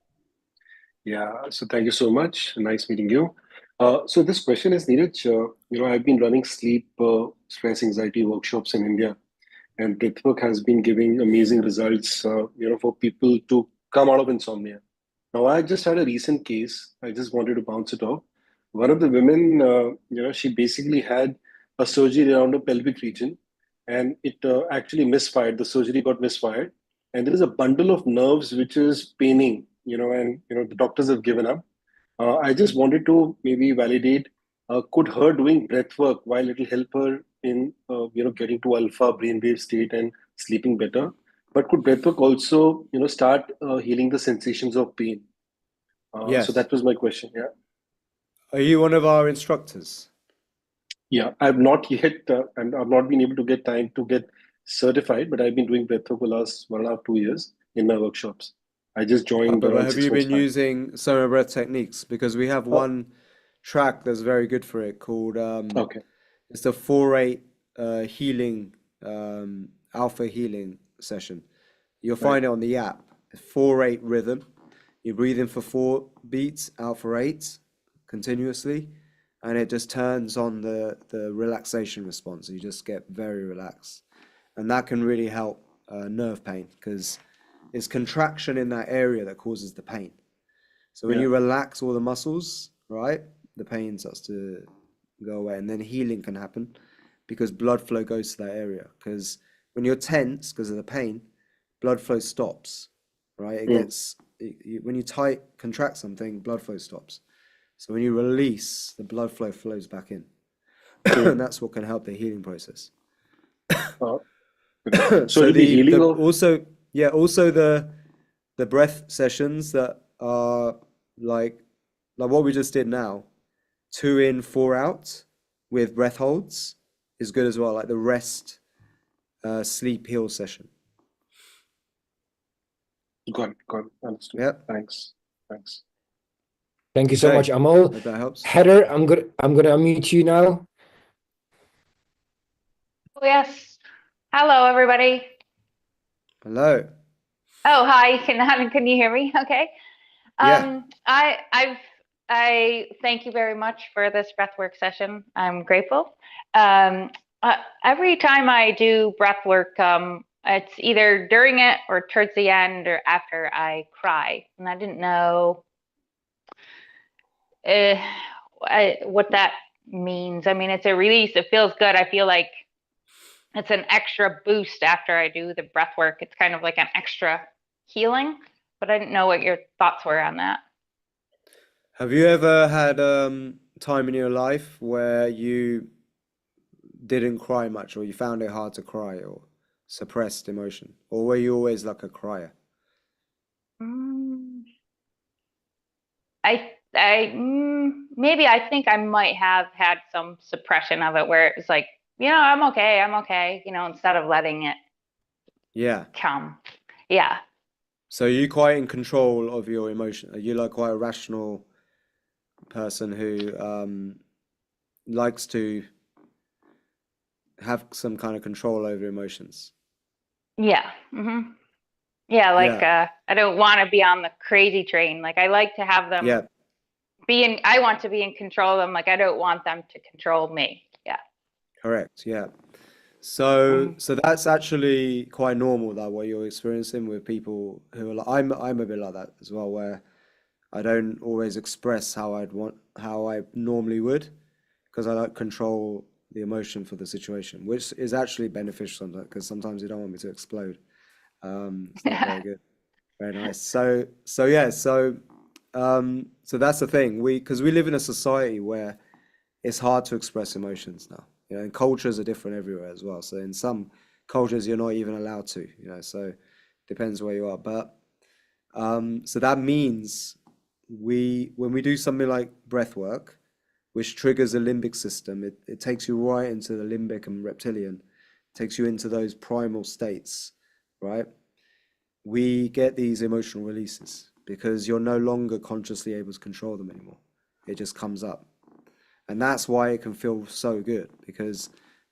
Yeah, so thank you so much. Nice meeting you. So this question is, Niraj, I've been running sleep stress anxiety workshops in India, and breathwork has been giving amazing results, for people to come out of insomnia. Now, I just had a recent case. I just wanted to bounce it off. One of the women, she basically had a surgery around the pelvic region, and it actually misfired. The surgery got misfired, and there is a bundle of nerves which is paining, and the doctors have given up. I just wanted to maybe validate, could her doing breath work, while it will help her in getting to alpha brainwave state and sleeping better, but could breathwork also start healing the sensations of pain? Yes. So that was my question. Yeah. Are you one of our instructors? Yeah, I've not yet, and I've not been able to get time to get certified, but I've been doing breathwork for the last 1.5, 2 years in my workshops. I just joined But around have six you months been back. using SOMA Breath techniques? Because we have Oh, one track that's very good for it called okay, it's the 4-8 healing alpha healing session. You'll right. find it on the app. 4-8 rhythm. You breathe in for 4 beats, out for 8 continuously, and it just turns on the relaxation response. You just get very relaxed, and that can really help nerve pain because it's contraction in that area that causes the pain. So when Yeah. you relax all the muscles, right, the pain starts to go away, and then healing can happen because blood flow goes to that area. Because when you're tense because of the pain, blood flow stops, right? It Mm. gets when you tight contract something, blood flow stops. So when you release, the blood flow flows back in, Mm. and that's what can help the healing process. Uh, Correct. So So it'll be the healing of, also yeah also the breath sessions that are like what we just did now, 2 in, 4 out with breath holds is good as well. Like the rest, sleep heal session. got it, understood. Yep. Thanks. Thanks. Thank you so much, Okay. Amol. Hope that helps. Heather, I'm gonna unmute you now. Oh, yes. Hello, everybody. Hello. Oh, hi. Can you hear me? Okay. Yeah. I thank you very much for this breathwork session. I'm grateful. Um, every time I do breathwork, it's either during it or towards the end or after I cry, and I didn't know uh, what that means. I mean, it's a release. It feels good. I feel like it's an extra boost after I do the breath work. It's kind of like an extra healing, but I didn't know what your thoughts were on that. Have you ever had time in your life where you didn't cry much, or you found it hard to cry, or suppressed emotion, or were you always like a crier? Mm, maybe I think I might have had some suppression of it where it was like, I'm okay, instead of letting it Yeah. come. Yeah. So you're quite in control of your emotion. Are you like quite a rational person who likes to have some kind of control over emotions? Yeah. Yeah, like Yeah. I don't want to be on the crazy train. Like I like to have them Yeah. I want to be in control of them. Like I don't want them to control me. Yeah. Correct. Yeah. So Mhm. so that's actually quite normal that what you're experiencing with people who are like I'm a bit like that as well, where I don't always express how I normally would because I like control the emotion for the situation, which is actually beneficial sometimes because sometimes you don't want me to explode. It's not very good. Very nice. So that's the thing. Because we live in a society where it's hard to express emotions now. And cultures are different everywhere as well. So in some cultures, you're not even allowed to. So depends where you are. But so that means when we do something like breath work, which triggers the limbic system, it takes you right into the limbic and reptilian, takes you into those primal states, right? We get these emotional releases because you're no longer consciously able to control them anymore. It just comes up. And that's why it can feel so good because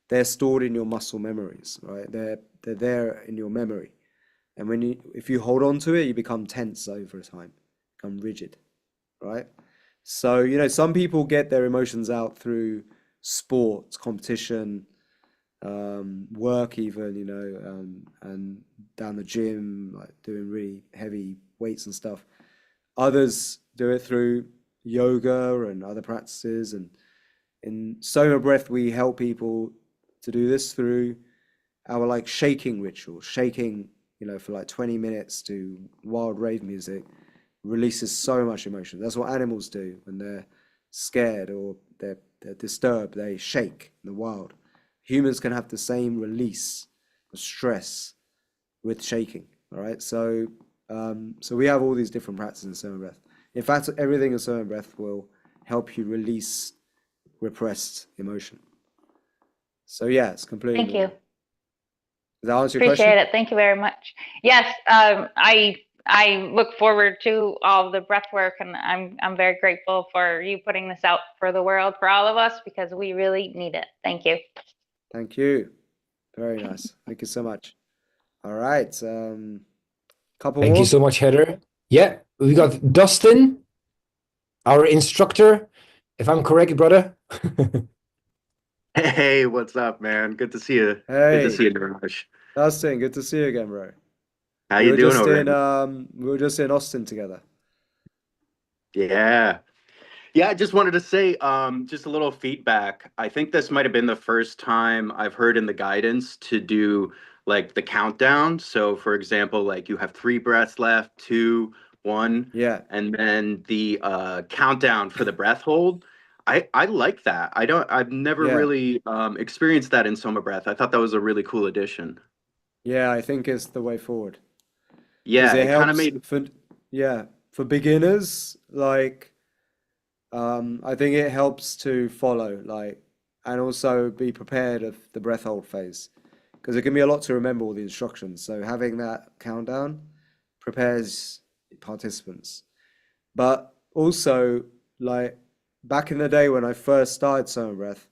they're stored in your muscle memories, right? They're there in your memory. And if you hold on to it, you become tense over time, become rigid, right? So, some people get their emotions out through sports, competition, work even, and down the gym, like doing really heavy weights and stuff. Others do it through yoga and other practices. And in Soma Breath, we help people to do this through our like shaking ritual, shaking, for like 20 minutes to wild rave music releases so much emotion. That's what animals do when they're scared or they're disturbed. They shake in the wild. Humans can have the same release of stress with shaking. All right. So we have all these different practices in Soma Breath. In fact, everything in Soma Breath will help you release repressed emotion. So yeah, it's completely Thank you. normal. Does that answer your Appreciate question? it. Thank you very much. Yes, I look forward to all the breath work, and I'm very grateful for you putting this out for the world, for all of us, because we really need it. Thank you. Thank you. Very nice. Thank you so much. All right. Couple Thank you more. so much, Heather. Yeah, we got Dustin, our instructor, if I'm correct, brother. Hey, what's up, man? Good to see you. Good to Hey, see you, Niraj. Dustin, good to see you again, bro. How We you were doing just over in there? we were just in Austin together. Yeah. Yeah, I just wanted to say, just a little feedback. I think this might have been the first time I've heard in the guidance to do like the countdown. So, for example, like you have 3 breaths left, two, one, Yeah, and then the countdown for the breath hold. I like that. I've never yeah, really experienced that in Soma Breath. I thought that was a really cool addition. yeah. I think it's the way forward because Yeah, it it kind of helps made for for beginners. Like, I think it helps to follow, like, and also be prepared of the breath hold phase because it can be a lot to remember all the instructions. So having that countdown prepares participants. But also, like back in the day when I first started Soma Breath,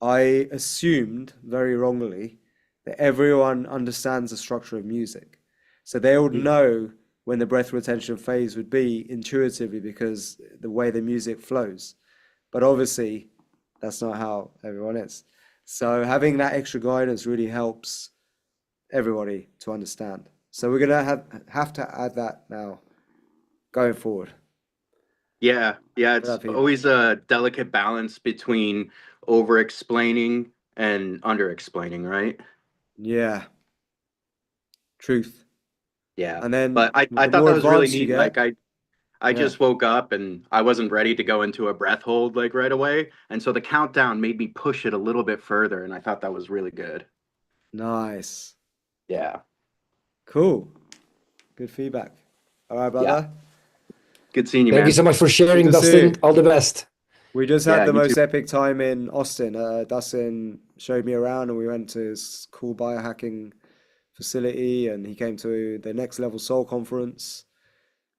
I assumed very wrongly that everyone understands the structure of music. So they would know when the breath retention phase would be intuitively because the way the music flows. But obviously, that's not how everyone is. So having that extra guidance really helps everybody to understand. So we're gonna have to add that now going forward. Yeah, yeah, For it's that feedback. always a delicate balance between over explaining and under explaining, right? Yeah, truth. Yeah. And then But I the thought more that was really advanced you neat. get, Like I yeah, just woke up and I wasn't ready to go into a breath hold like right away. And so the countdown made me push it a little bit further, and I thought that was really good. nice. Yeah. Cool. Good feedback. All right, Yeah. brother. Good seeing you, Thank you so man. much for Good sharing, to see Dustin. you. All the best. We just had Yeah, the you too. most epic time in Austin. Dustin showed me around and we went to his cool biohacking facility and he came to the Next Level Soul conference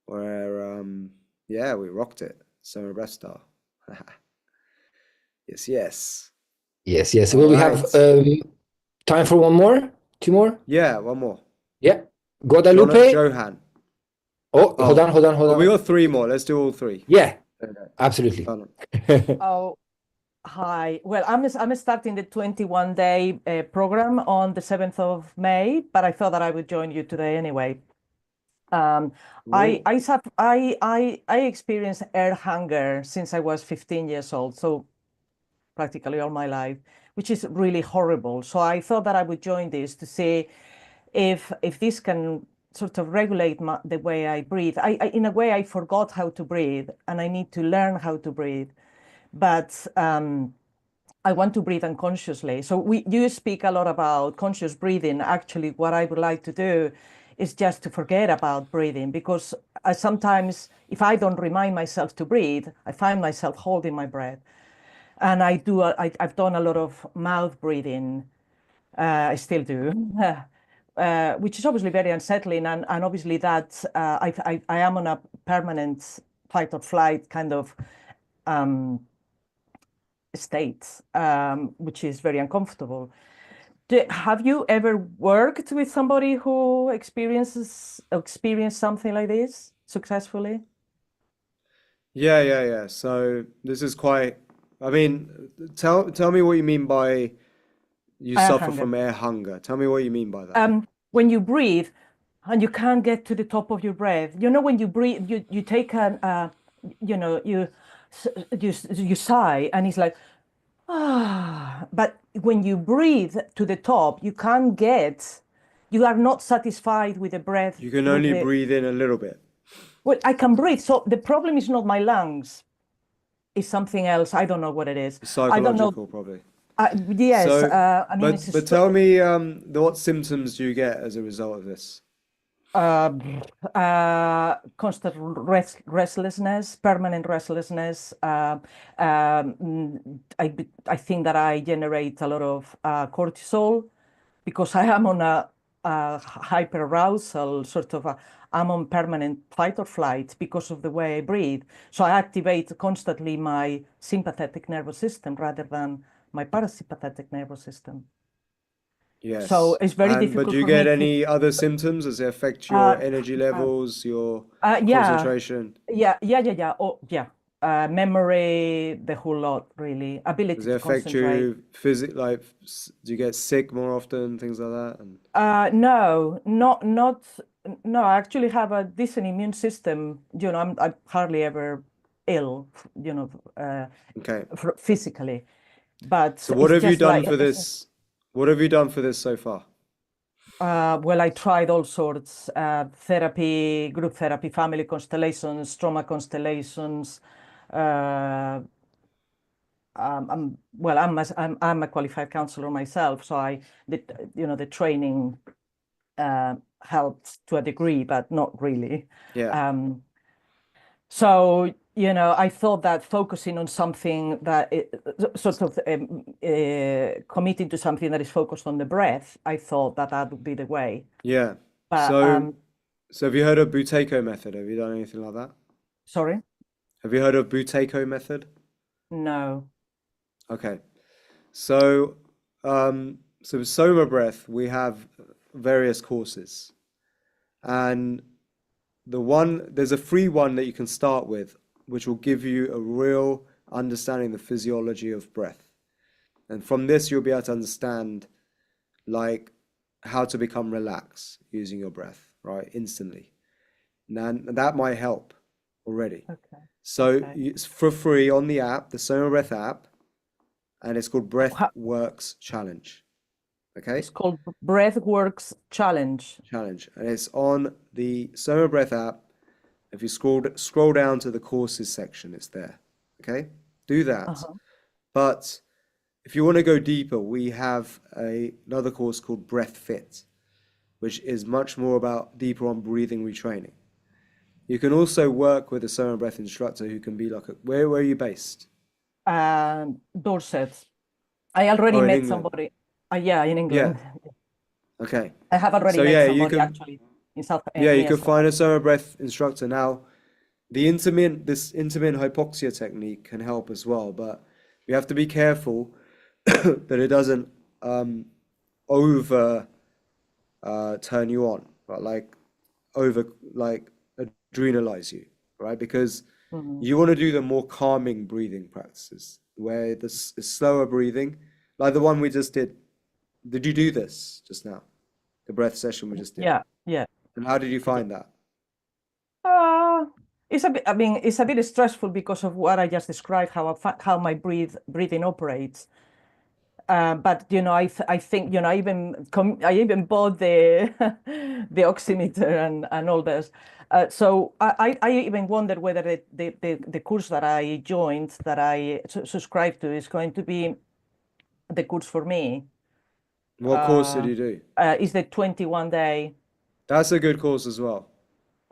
where yeah, we rocked it. Summer Breath Star. Yes, yes. Yes, yes. All Will we have right. time for one more? Two more? Yeah, one more. Yeah. Guadalupe. Johan. Oh, hold on, Oh, hold on, hold well, we on. got three more. Let's do all three. Yeah, Okay. absolutely. Done. Oh, hi. Well, I'm starting the 21-day program on the 7th of May, but I thought that I would join you today anyway. Ooh. I experienced air hunger since I was 15 years old, so practically all my life, which is really horrible. So I thought that I would join this to see if this can sort of regulate the way I breathe. In a way, I forgot how to breathe, and I need to learn how to breathe. But I want to breathe unconsciously. So you speak a lot about conscious breathing. Actually, what I would like to do is just to forget about breathing, because sometimes if I don't remind myself to breathe, I find myself holding my breath. And I've done a lot of mouth breathing. I still do. Which is obviously very unsettling, and obviously that I am on a permanent fight or flight kind of state, which is very uncomfortable. Have you ever worked with somebody who experienced something like this successfully? Yeah. So this is quite, I mean, tell me what you mean by you Air suffer hunger. from air hunger. Tell me what you mean by that. When you breathe and you can't get to the top of your breath, when you breathe, you take you sigh, and it's like, but when you breathe to the top, you are not satisfied with the breath, You can only breathe in a little bit. well, I can breathe. So the problem is not my lungs, it's something else. I don't know what it is. It's I don't know. psychological, probably. Yes, So, I mean, but tell me, what symptoms do you get as a result of this? Uh, constant restlessness, permanent restlessness. I think that I generate a lot of cortisol because I am on a hyperarousal sort of I'm on permanent fight or flight because of the way I breathe. So I activate constantly my sympathetic nervous system rather than my parasympathetic nervous system. So Yes. it's very But difficult do you for get me to. any other symptoms? Does it affect your energy levels, your Yeah, concentration? yeah. Oh, yeah. Memory, the whole lot, really. Does Ability it to affect concentrate. you like do you get sick more often, things like that? And No, no. I actually have a decent immune system. I'm hardly ever ill, okay. physically, but So what it's have you just done like, for this? What have you done for this so far? well, I tried all sorts, therapy, group therapy, family constellations, trauma constellations. Uh, I'm a qualified counselor myself, so the training helped to a degree, but not really. Yeah. So, I thought that focusing on something that sort of committing to something that is focused on the breath, I thought that would be the way. Yeah. But So have you heard of Buteyko method? Have you done anything like that? sorry, Have you heard of Buteyko method? no. Okay. So so with SOMA Breath, we have various courses. And there's a free one that you can start with, which will give you a real understanding of the physiology of breath. And from this, you'll be able to understand like how to become relaxed using your breath, right? Instantly. Now, that might help already. Okay. So Okay. it's for free on the app, the SOMA Breath app, and it's called Breathworks Challenge. Okay? It's called Breathworks Challenge. Challenge. And it's on the SOMA Breath app. If you scroll down to the courses section, it's there. Okay? Do that. But if you want to go deeper, we have another course called Breath Fit, which is much more about deeper on breathing retraining. You can also work with a SOMA Breath instructor who can be like where are you based? Dorset. I already in met England. somebody. Yeah, in England. Okay. I have already So met yeah, somebody actually in South. you near can South find a SOMA Breath instructor. Now, this intermittent hypoxia technique can help as well, but you have to be careful that it doesn't over turn you on, right? Like adrenalize you, right? Because you want to do the more calming breathing practices where this is slower breathing, like the one we just did. Did you do this just now? The breath session we just did. Yeah. And how did you find that? It's a bit. I mean, it's a bit stressful because of what I just described, how my breathing operates. But I think I even bought the the oximeter and all this. So I even wondered whether the course that I joined, that I subscribed to, is going to be the course for me. What course did you do? Is the 21-day. That's a good course as well.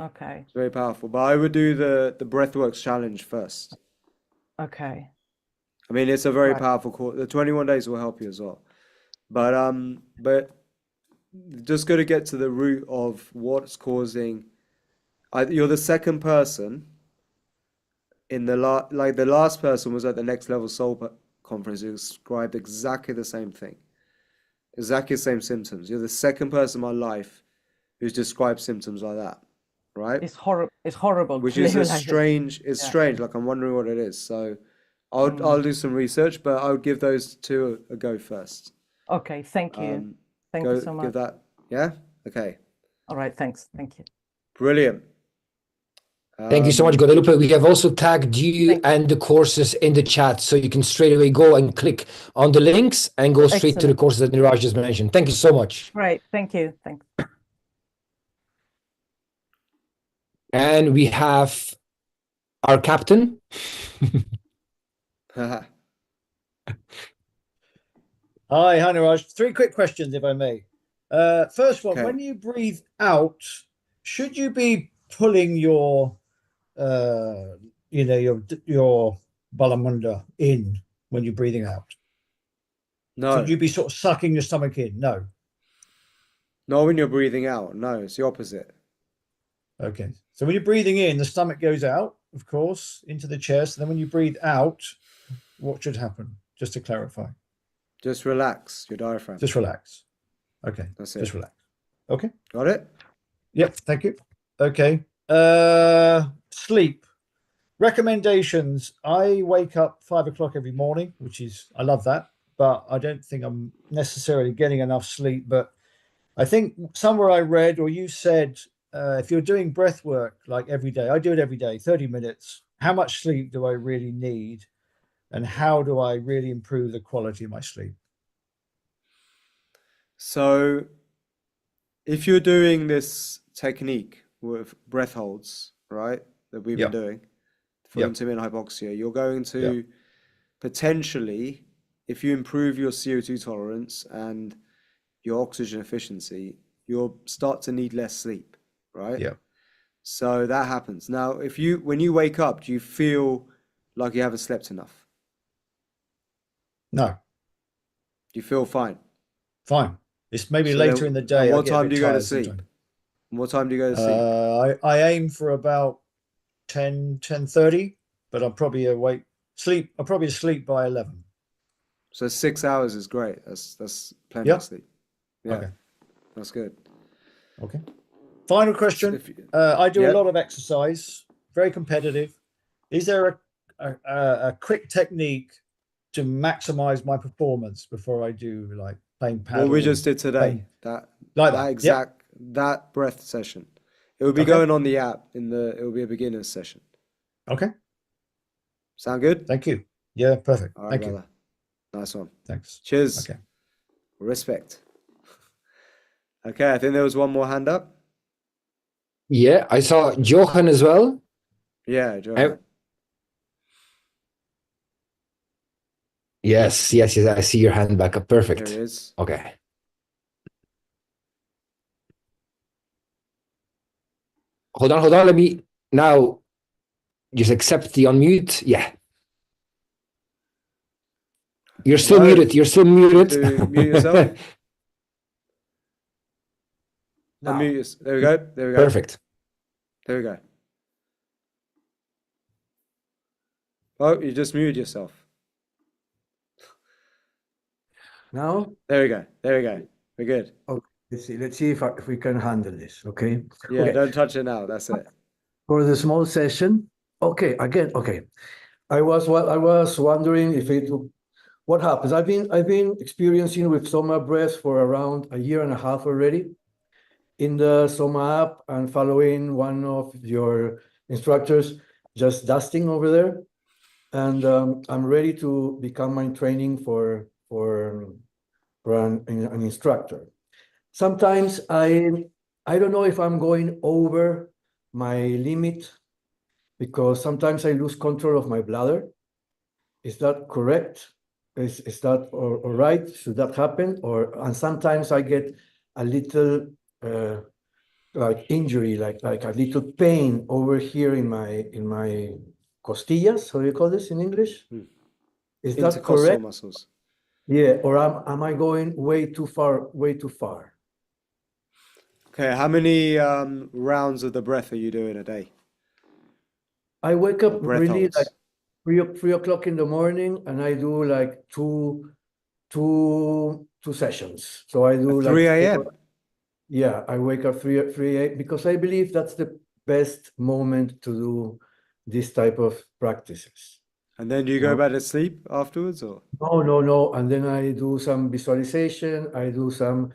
Okay. It's very powerful. But I would do the Breathworks challenge first. Okay. I mean, it's a very powerful course. The 21 days will help you as well. But just got to get to the root of what's causing. You're the second person in the last person was at the Next Level Soul conference who described exactly the same thing. Exactly the same symptoms. You're the second person in my life who's described symptoms like that, right? It's horrible. Which is strange. It's strange. Like I'm wondering what it is. So I'll do some research, but I would give those two a go first. Okay, thank you. Thank you so much. Give that. Yeah. Okay. All right. Thanks. Thank you. Brilliant. Thank you so much, Guadalupe. We have also tagged you and the courses in the chat, so you can straight away go and click on the links and go straight to the courses that Niraj just mentioned. Thank you so much. Right. Thank you. Thanks. And we have our captain. Hi, Niraj. 3 quick questions, if I may. First one, when you breathe out, should you be pulling your your balamunda in when you're breathing out? No, Should you be sort of sucking your stomach in? No. not when you're breathing out. No, it's the opposite. Okay. So when you're breathing in, the stomach goes out, of course, into the chest. And then when you breathe out, what should happen? Just to clarify. Just relax your diaphragm. Just relax. Okay. That's it. Just relax. Okay. Got it? Yep. Thank you. Okay. Sleep. Recommendations. I wake up 5 o'clock every morning, I love that, but I don't think I'm necessarily getting enough sleep. But I think somewhere I read, or you said, if you're doing breath work like every day, I do it every day, 30 minutes. How much sleep do I really need? And how do I really improve the quality of my sleep? So if you're doing this technique with breath holds, right, that we've been doing for intermittent hypoxia, you're going to potentially, if you improve your CO2 tolerance and your oxygen efficiency, you'll start to need less sleep, right? Yeah. So that happens. Now, when you wake up, do you feel like you haven't slept enough? No. Do you feel fine? Fine. It's maybe So later then, in the day. and what I get a time bit do you go to tired sleep? sometimes. And what time do you go to sleep? I aim for about 10:30, but I'm probably awake. I'm probably asleep by 11. So 6 hours is great. That's plenty of sleep. Yeah, Okay. that's good. Okay. Final question. I do a lot of exercise, very competitive. Is there a quick technique to maximize my performance before I do like playing paddle? What we just did today, that breath session. It will be going on the app it will be a beginner's session. Okay. Sound good? Thank you. Yeah, perfect. All right, Thank brother. you. Nice one. Thanks. Cheers. Okay. Respect. Okay, I think there was one more hand up. Yeah, I saw Johan as well. Yeah, Johan. Yes. I see your hand back up. Perfect. There it is. Okay. Hold on. Let me now just accept the unmute. Yeah. You're still muted. You're still muted. To mute yourself. Unmute yourself. There we go. Perfect. There we go. Oh, you just muted yourself. Now? There we go. We're good. Okay, let's see if we can handle this, okay? Yeah, okay. Don't touch it now. That's it. For the small session, okay. I was wondering what happens. I've been experiencing with SOMA Breath for around a year and a half already in the SOMA app and following one of your instructors, just dusting over there. And I'm ready to become my training for an instructor. Sometimes I don't know if I'm going over my limit because sometimes I lose control of my bladder. Is that correct? Is that all right? Should that happen? And sometimes I get a little like injury, like a little pain over here in my costillas. How do you call this in English? Is that Intercostal correct? muscles. Yeah, or am I going way too far? Okay, how many rounds of the breath are you doing a day? I wake up breath really holds. like 3 o'clock in the morning, and I do like two sessions. So I do At like 3 a.m. Yeah, I wake up 3 a.m. because I believe that's the best moment to do this type of practices. And then do you go back to sleep afterwards, or? No. And then I do some visualization. I do some.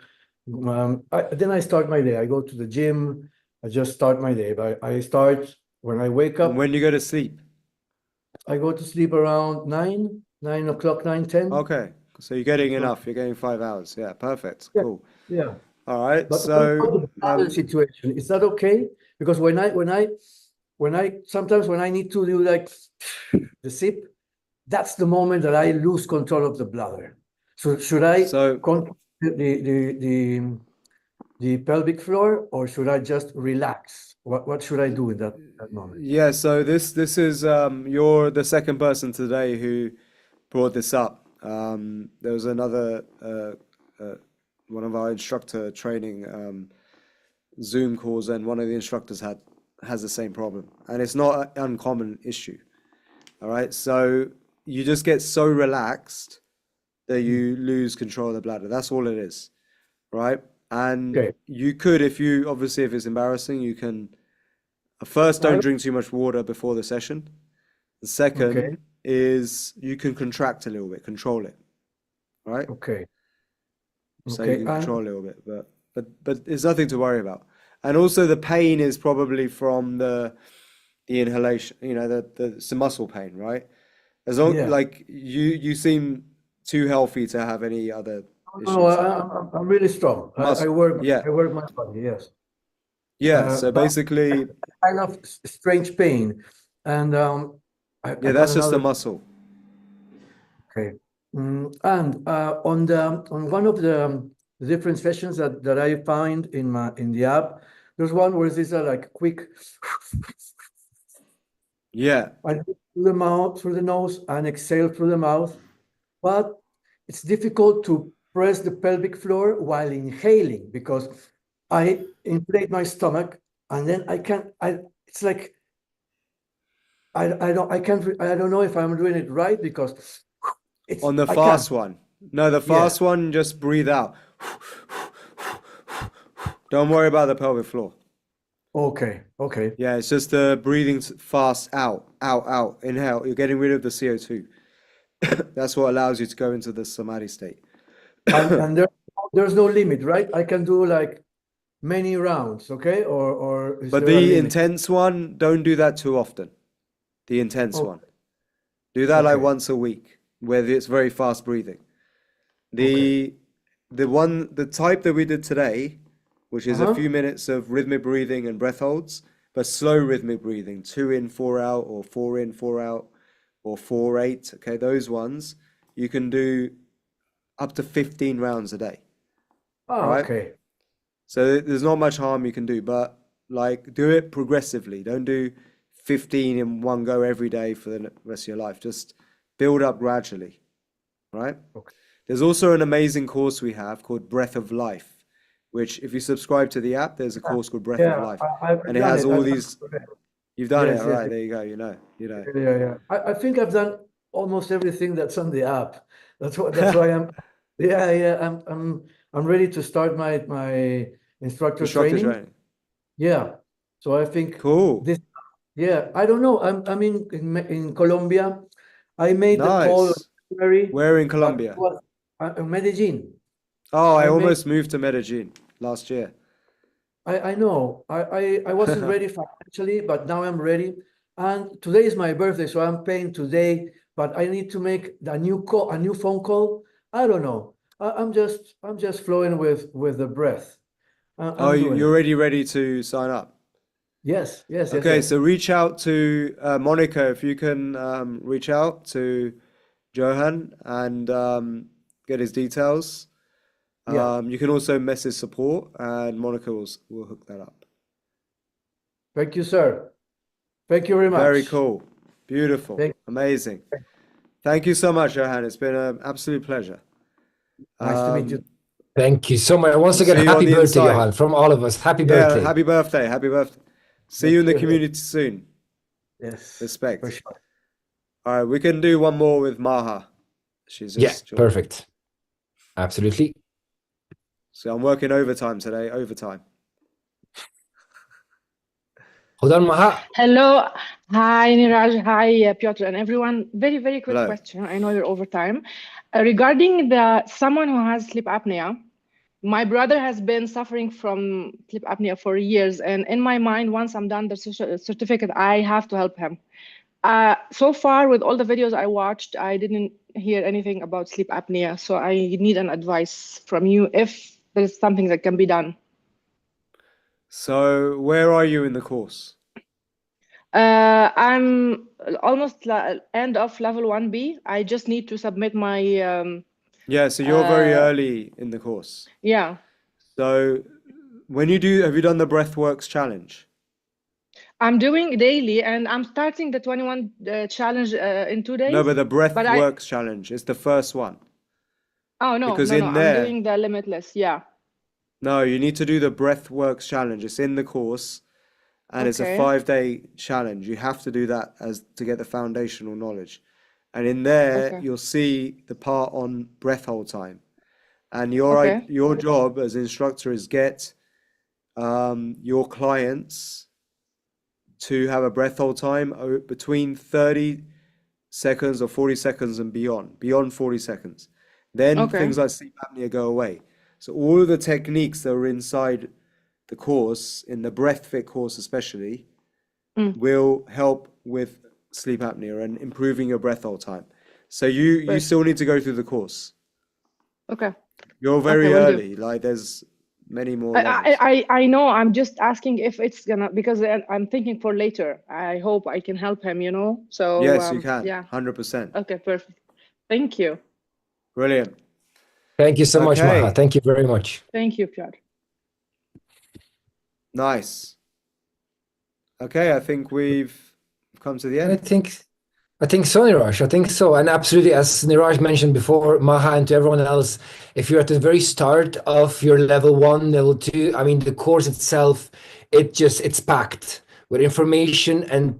Then I start my day. I go to the gym. I just start my day. But I start when I wake up. And when do you go to sleep? I go to sleep around 9 o'clock, 9:10. Okay, so you're getting enough. You're getting 5 hours. Yeah, perfect. Yeah, Cool. yeah. All right. But So what about the bladder situation, is that okay? Because when I sometimes when I need to do like the sip, that's the moment that I lose control of the bladder. So should I So control the pelvic floor, or should I just relax? What should I do in that moment? Yeah, so this is you're the second person today who brought this up. There was another one of our instructor training Zoom calls, and one of the instructors has the same problem, and it's not an uncommon issue. All right, so you just get so relaxed that you lose control of the bladder. That's all it is, right? And Okay. you could, if it's embarrassing, you can first don't drink too much water before the session. The second is you can contract a little bit, control it, right? Okay. So Okay. you can control a little bit, but it's nothing to worry about. And also the pain is probably from the inhalation, it's the muscle pain, right? As long Yeah. like you seem too healthy to have any other issues. No, I'm really strong. I work yeah. I work my body, yes. Yeah, so But basically, kind of strange pain. And I got that's just the another. muscle. Okay. And on one of the different sessions that I find in the app, there's one where there's a like quick Yeah. I do through the mouth, through the nose, and exhale through the mouth. But it's difficult to press the pelvic floor while inhaling because I inflate my stomach and then it's like I don't know if I'm doing it right because it's On the I fast can't. one. No, the fast one, just breathe out. Don't worry about the pelvic floor. Okay. Yeah, it's just the breathing fast out, out. Inhale. You're getting rid of the CO2. That's what allows you to go into the samadhi state. And there's no limit, right? I can do like many rounds, okay? Or is But there a the limit? intense one, don't do that too often. The intense one. Do that like Okay. once a week, where it's very fast breathing. The type that we did today, which is a few minutes of rhythmic breathing and breath holds, but slow rhythmic breathing, 2 in, 4 out, or 4 in, 4 out, or 4, 8. Okay, those ones you can do up to 15 rounds a day. Right? Okay. So there's not much harm you can do, but like do it progressively. Don't do 15 in one go every day for the rest of your life. Just build up gradually. Right? Okay. There's also an amazing course we have called Breath of Life, which if you subscribe to the app, there's a course called Breath of Life. And it has all these. You've done it, all right? There you go. You know. Yeah. I think I've done almost everything that's on the app. That's why I'm. Yeah. I'm ready to start my instructor training. Yeah. So I think Cool. this. Yeah. I don't know. I'm in Colombia. I made the call. Where in Colombia? Medellin. Oh, I almost moved to Medellin last year. I know. I wasn't ready financially, but now I'm ready. And today is my birthday, so I'm paying today. But I need to make a new phone call. I don't know. I'm just flowing with the breath. You're already ready to sign up? Yes. Okay, so reach out to Monica if you can reach out to Johan and get his details. You can also message support and Monica will hook that up. Thank you, sir. Thank you very much. Very cool. Beautiful. Amazing. Thank you so much, Johan. It's been an absolute pleasure. Nice to meet you. Thank you so much. Once again, happy birthday, Johan, from all of us. Happy birthday. Happy birthday. Happy birthday. See you in the community soon. Yes. Respect. For sure. All right, we can do one more with Maha. She's just joined. Perfect. Absolutely. So I'm working overtime today, overtime. Hold on, Maha. Hello. Hi, Niraj. Hi, Piotr, and everyone. Very, very quick question. I know you're overtime. Regarding someone who has sleep apnea, my brother has been suffering from sleep apnea for years. And in my mind, once I'm done the certificate, I have to help him. So far, with all the videos I watched, I didn't hear anything about sleep apnea. So I need an advice from you if there's something that can be done. So where are you in the course? I'm almost end of level 1B. I just need to submit my... so you're very early in the course. Yeah. So when you do, have you done the Breathworks challenge? I'm doing daily, and I'm starting the 21 challenge in 2 days. No, but the But I Breathworks challenge is the first one. oh no Because no no in I'm there, doing the limitless. Yeah. no, you need to do the Breathworks challenge. It's in the course, and it's a Okay. 5-day challenge. You have to do that as to get the foundational knowledge. And in there, Okay. you'll see the part on breath hold time. And Okay. your job as instructor is get your clients to have a breath hold time between 30 seconds or 40 seconds and beyond 40 seconds. Then Okay. things like sleep apnea go away. So all of the techniques that are inside the course, in the breath fit course especially, will help with sleep apnea and improving your breath hold time. So you Great. still need to go through the course. Okay. You're very will do. early. Like there's many more levels. I know. I'm just asking if it's gonna, because I'm thinking for later. I hope I can help him, you know. So Yes, you can. yeah. 100%. Okay, perfect. Thank you. Brilliant. Thank you so much, Maha. Okay. Thank you very much. Thank you, Piotr. Nice. Okay, I think we've come to the And end. I think so, Niraj. I think so. And absolutely, as Niraj mentioned before, Maha, and to everyone else, if you're at the very start of your level 1, level 2, I mean, the course itself, it's packed with information and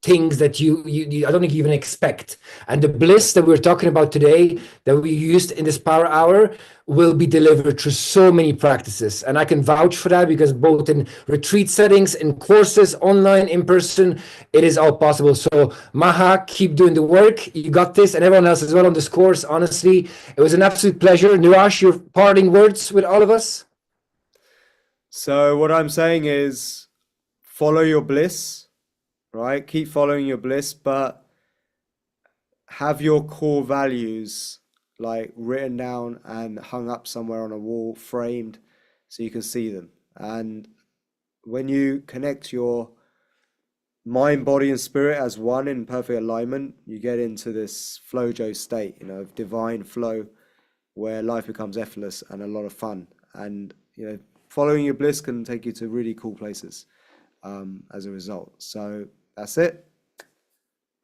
things that you I don't think you even expect. And the bliss that we're talking about today, that we used in this power hour, will be delivered through so many practices. And I can vouch for that, because both in retreat settings, in courses, online, in person, it is all possible. So Maha, keep doing the work. You got this, and everyone else as well on this course. Honestly, it was an absolute pleasure. Niraj, your parting words with all of us? So what I'm saying is follow your bliss, right? Keep following your bliss, but have your core values like written down and hung up somewhere on a wall, framed, so you can see them. And when you connect your mind, body, and spirit as one in perfect alignment, you get into this flojo state, you know, of divine flow, where life becomes effortless and a lot of fun. And, you know, following your bliss can take you to really cool places as a result. So that's it.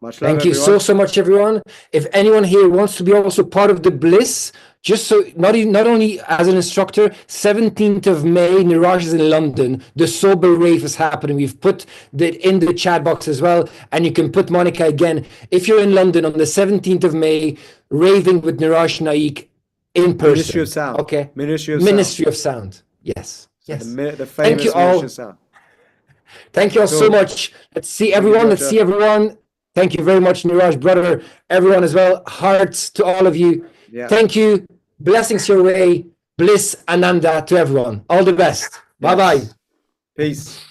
Much love, Thank you everyone. so much, everyone. If anyone here wants to be also part of the bliss, just so not only as an instructor, 17th of May, Niraj is in London. The Sober Rave is happening. We've put that in the chat box as well, and you can put Monica again. If you're in London on the 17th of May, raving with Niraj Naik in person. Ministry of Sound. Okay. Ministry of Sound. Yes. So yes. the famous Thank you all. Ministry of Sound. Thank you all so Cool. much. Let's see Thank you, everyone. Let's Piotr. see everyone. Thank you very much, Niraj, brother. Everyone as well. Hearts to all of you. Yeah. Thank you. Blessings your way. Bliss, Ananda to everyone. All the best. Bye-bye. Yes. Peace.